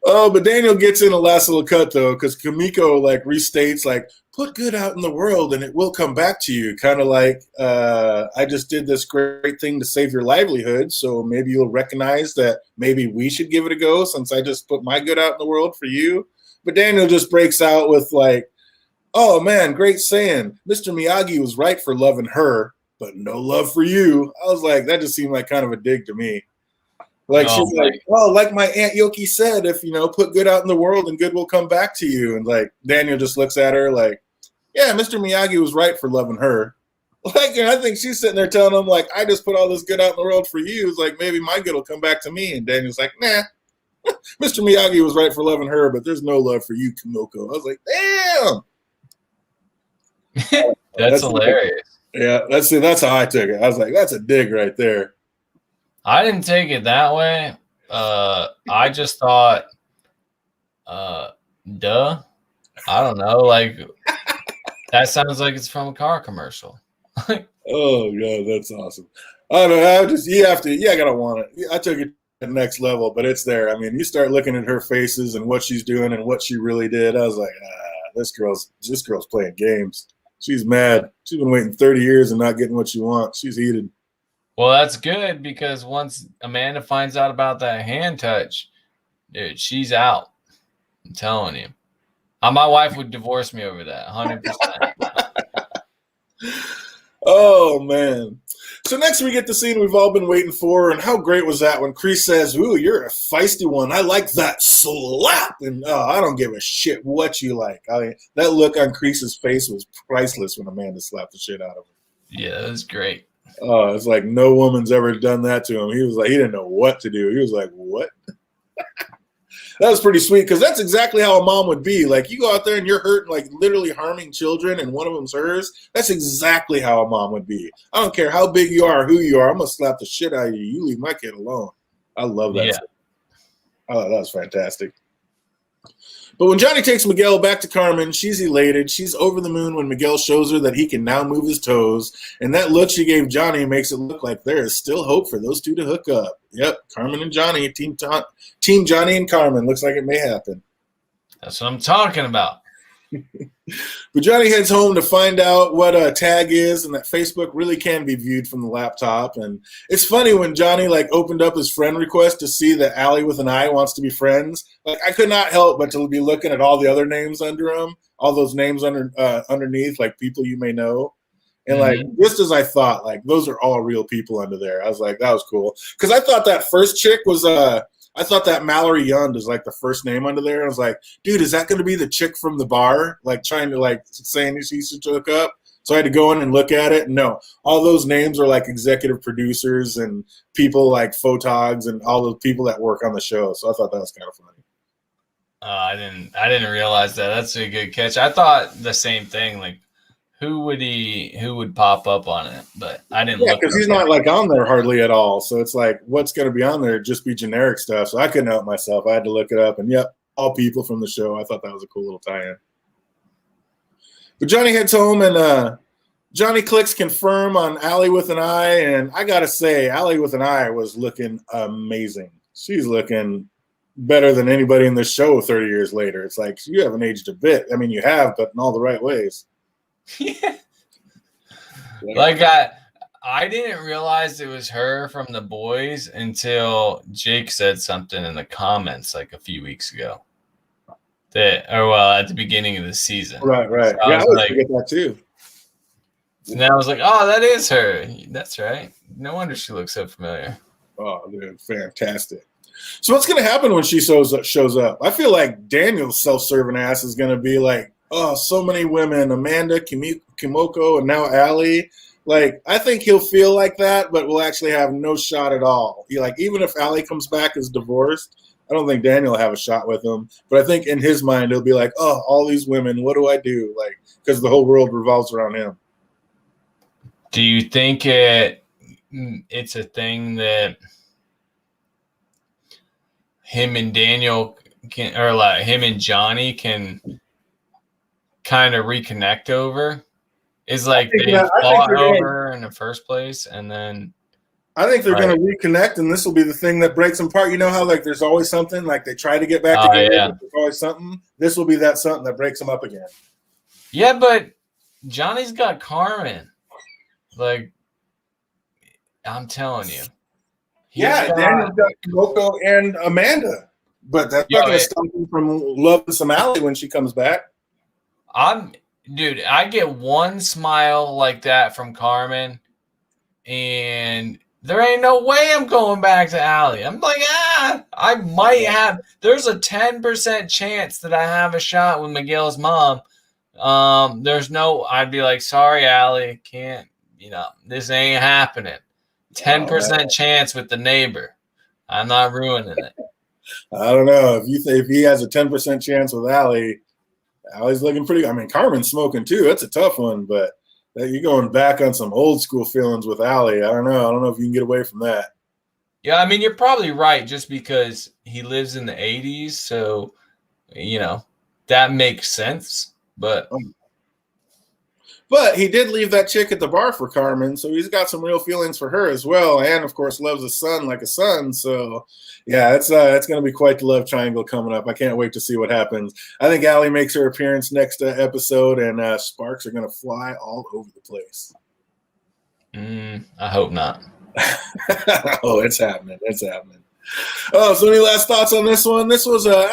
Oh, but Daniel gets in a last little cut, though, because Kimiko, like, restates, like, put good out in the world and it will come back to you. Kind of like, I just did this great thing to save your livelihood, so maybe you'll recognize that maybe we should give it a go since I just put my good out in the world for you. But Daniel just breaks out with, like, oh, man, great saying. Mr. Miyagi was right for loving her, but no love for you. I was like, that just seemed like kind of a dig to me. Like, she's like, well, like my Aunt Yoki said, if, put good out in the world and good will come back to you. And, like, Daniel just looks at her like, yeah, Mr. Miyagi was right for loving her. Like, I think she's sitting there telling him, like, I just put all this good out in the world for you. It's like, maybe my good will come back to me. And Daniel's like, nah, Mr. Miyagi was right for loving her, but there's no love for you, Kimiko. I was like, damn. That's hilarious. Yeah, that's how I took it. I was like, that's a dig right there. I didn't take it that way. I just thought, duh. I don't know. Like, that sounds like it's from a car commercial. Oh god, that's awesome. I don't know. I just I gotta want it. I took it to the next level, but it's there. I mean, you start looking at her faces and what she's doing and what she really did. I was like, this girl's playing games. She's mad. She's been waiting 30 years and not getting what she wants. She's heated. Well, that's good because once Amanda finds out about that hand touch, dude, she's out. I'm telling you. My wife would divorce me over that, 100%. Oh man. So next we get the scene we've all been waiting for, and how great was that when Kreese says, "Ooh, you're a feisty one. I like that slap." And I don't give a shit what you like. I mean, that look on Kreese's face was priceless when Amanda slapped the shit out of him. Yeah, that was great. Oh, it's like no woman's ever done that to him. He was like, he didn't know what to do. He was like, what? That was pretty sweet because that's exactly how a mom would be. Like, you go out there and you're hurting, like literally harming children, and one of them's hers. That's exactly how a mom would be. I don't care how big you are or who you are. I'm going to slap the shit out of you. You leave my kid alone. I love that. Yeah. Oh, that was fantastic. But when Johnny takes Miguel back to Carmen, she's elated. She's over the moon when Miguel shows her that he can now move his toes. And that look she gave Johnny makes it look like there is still hope for those two to hook up. Yep, Carmen and Johnny, Team Johnny and Carmen. Looks like it may happen. That's what I'm talking about. But Johnny heads home to find out what a tag is and that Facebook really can be viewed from the laptop. And it's funny when Johnny opened up his friend request to see that Allie with an I wants to be friends. I could not help but to be looking at all the other names under him, all those names underneath, like people you may know. And just as I thought, those are all real people under there. I was like, that was cool. Because I thought that first chick was I thought that Mallory Yund is the first name under there. I was like, dude, is that going to be the chick from the bar? Trying to saying she should hook up. So I had to go in and look at it. No, all those names are executive producers and people photogs and all those people that work on the show. So I thought that was kind of funny. I didn't realize that. That's a good catch. I thought the same thing. Who would pop up on it? But I didn't look. Because he's not on there hardly at all. So it's what's going to be on there? Just be generic stuff. So I couldn't help myself. I had to look it up. And yep, all people from the show. I thought that was a cool little tie-in. But Johnny heads home and Johnny clicks confirm on Allie with an I. And I got to say, Allie with an I was looking amazing. She's looking better than anybody in this show 30 years later. It's you haven't aged a bit. I mean, you have, but in all the right ways. Yeah. I didn't realize it was her from The Boys until Jake said something in the comments a few weeks ago. At the beginning of the season. Right. So I always forget that too. And I was like, oh, that is her. That's right. No wonder she looks so familiar. Oh, dude, fantastic. So what's going to happen when she shows up? I feel like Daniel's self-serving ass is going to be oh, so many women, Amanda, Kimoko, and now Allie. I think he'll feel like that, but will actually have no shot at all. Even if Allie comes back as divorced, I don't think Daniel will have a shot with him. But I think in his mind, he'll be oh, all these women, what do I do? Because the whole world revolves around him. Do you think it's a thing that him and Daniel can, or him and Johnny can kind of reconnect over? Is they fought over in the first place, and then I think they're going to reconnect, and this will be the thing that breaks them apart. You know how there's always something they try to get back together. Yeah. There's always something. This will be that something that breaks them up again. Yeah, but Johnny's got Carmen. I'm telling you. Daniel's got Kimoko and Amanda, but that's not going to stop him from loving some Allie when she comes back. Dude, I get one smile like that from Carmen, and there ain't no way I'm going back to Allie. I'm I might have. There's a 10% chance that I have a shot with Miguel's mom. I'd be sorry, Allie, can't. This ain't happening. 10% chance with the neighbor. I'm not ruining it. I don't know if he has a 10% chance with Allie. Allie's looking pretty. I mean, Carmen's smoking too. That's a tough one, but You're going back on some old school feelings with Allie. I don't know. I don't know if you can get away from that. Yeah, I mean, you're probably right just because he lives in the 80s. So, that makes sense. But he did leave that chick at the bar for Carmen, so he's got some real feelings for her as well, and of course loves his son like a son. So, yeah, it's going to be quite the love triangle coming up. I can't wait to see what happens. I think Allie makes her appearance next episode, and sparks are going to fly all over the place. I hope not. Oh, it's happening. It's happening. Oh, so any last thoughts on this one? This was I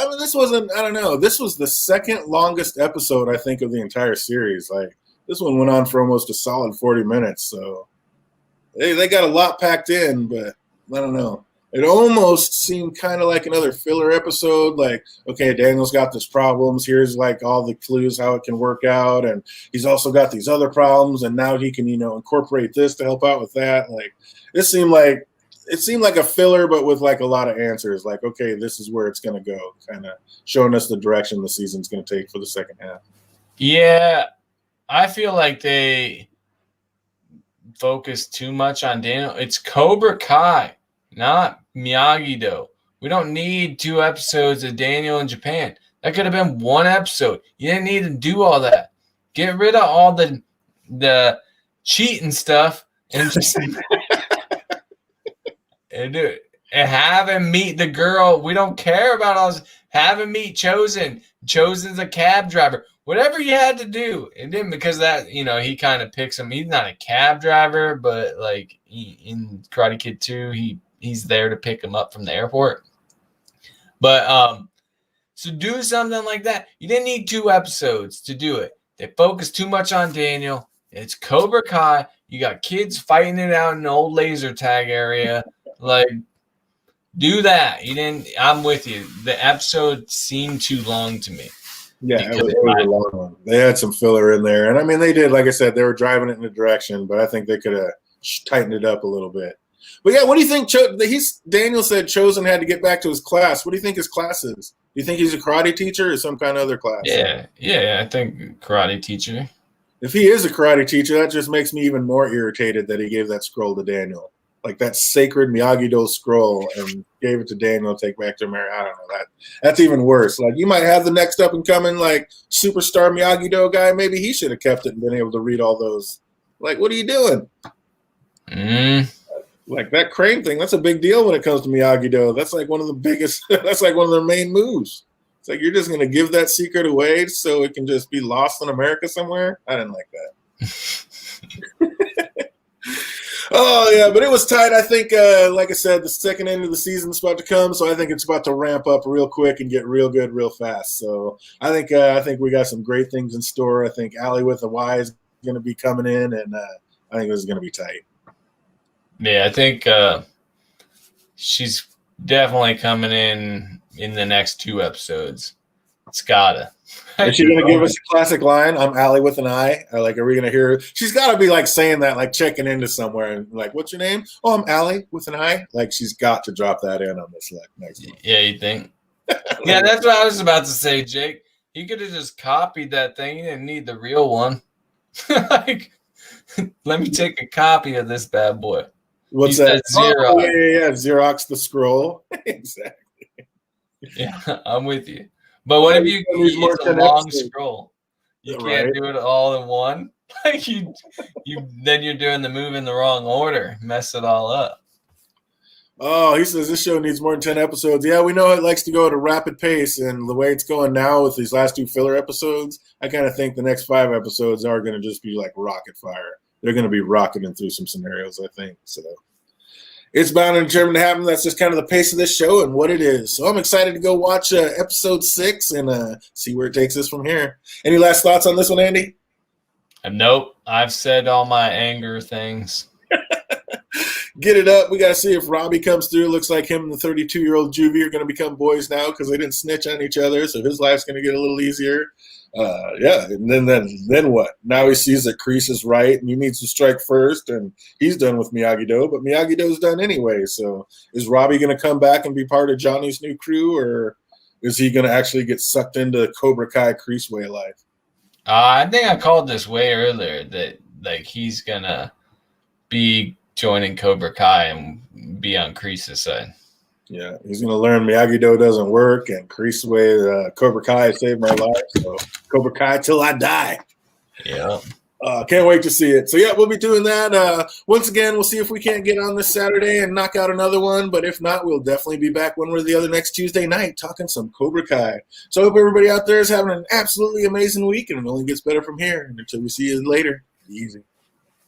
don't know. This was the second longest episode, I think, of the entire series. Like, this one went on for almost a solid 40 minutes. So they got a lot packed in, but I don't know. It almost seemed kind of like another filler episode. Like, okay, Daniel's got this problems. Here's like all the clues how it can work out. And he's also got these other problems. And now he can, incorporate this to help out with that. Like, it seemed like a filler, but with like a lot of answers. Like, okay, this is where it's going to go, kind of showing us the direction the season's going to take for the second half. Yeah, I feel like they focus too much on Daniel. It's Cobra Kai, not Miyagi-Do. We don't need 2 episodes of Daniel in Japan. That could have been 1 episode. You didn't need to do all that. Get rid of all the cheating stuff and just and do it. And have him meet the girl. We don't care about all this. Have him meet Chosen. Chosen's a cab driver. Whatever you had to do. And then because that, he kind of picks him. He's not a cab driver, but like in Karate Kid 2, he's there to pick him up from the airport. But so do something like that. You didn't need 2 episodes to do it. They focus too much on Daniel. It's Cobra Kai. You got kids fighting it out in the old laser tag area. Like, do that. You didn't. I'm with you. The episode seemed too long to me. Yeah, it was a long one. They had some filler in there, and I mean, they did. Like I said, they were driving it in a direction, but I think they could have tightened it up a little bit. But yeah, what do you think? Daniel said Chosen had to get back to his class. What do you think his class is? Do you think he's a karate teacher or some kind of other class? Yeah. I think karate teacher. If he is a karate teacher, that just makes me even more irritated that he gave that scroll to Daniel. Like that sacred Miyagi-Do scroll, and gave it to Daniel to take back to America. I don't know. That's even worse. Like, you might have the next up and coming like superstar Miyagi-Do guy. Maybe he should have kept it and been able to read all those. Like, what are you doing? Like that crane thing, that's a big deal when it comes to Miyagi-Do. That's like one of the biggest. That's like one of their main moves. It's like you're just going to give that secret away so it can just be lost in America somewhere. I didn't like that. Oh, yeah, but it was tight. I think, like I said, the second end of the season is about to come, so I think it's about to ramp up real quick and get real good real fast. So I think we got some great things in store. I think Allie with a Y is going to be coming in, and I think this is going to be tight. Yeah, I think she's definitely coming in the next 2 episodes. It's gotta. Is she going to give us a classic line? I'm Allie with an I. Or like, are we going to hear her? She's got to be like saying that, like checking into somewhere and like, what's your name? Oh, I'm Allie with an I. Like, she's got to drop that in on this next one. Yeah, you think? Yeah, that's what I was about to say, Jake. He could have just copied that thing. He didn't need the real one. Like, let me take a copy of this bad boy. What's that? Xerox. Oh, yeah. Xerox the scroll. Exactly. Yeah, I'm with you. But what if you use a long scroll? You can't do it all in one. Like then you're doing the move in the wrong order. Mess it all up. Oh, he says this show needs more than 10 episodes. Yeah, we know it likes to go at a rapid pace, and the way it's going now with these last 2 filler episodes, I kind of think the next 5 episodes are going to just be like rocket fire. They're going to be rocketing through some scenarios, I think. So it's bound and determined to happen. That's just kind of the pace of this show and what it is. So I'm excited to go watch episode 6 and see where it takes us from here. Any last thoughts on this one, Andy? Nope. I've said all my anger things. Get it up. We got to see if Robbie comes through. Looks like him and the 32-year-old juvie are going to become boys now because they didn't snitch on each other. So his life's going to get a little easier. Yeah, and then what? Now he sees that Kreese is right, and he needs to strike first, and he's done with Miyagi-Do, but Miyagi-Do's done anyway. So is Robbie going to come back and be part of Johnny's new crew, or is he going to actually get sucked into Cobra Kai Kreese way of life? I think I called this way earlier that like he's gonna be joining Cobra Kai and be on Kreese's side. Yeah, he's going to learn Miyagi-Do doesn't work, and Kreese way Cobra Kai saved my life. So Cobra Kai till I die. Yeah. Can't wait to see it. So, yeah, we'll be doing that. Once again, we'll see if we can't get on this Saturday and knock out another one. But if not, we'll definitely be back one way or the other next Tuesday night talking some Cobra Kai. So I hope everybody out there is having an absolutely amazing week, and it only gets better from here. And until we see you later, be easy.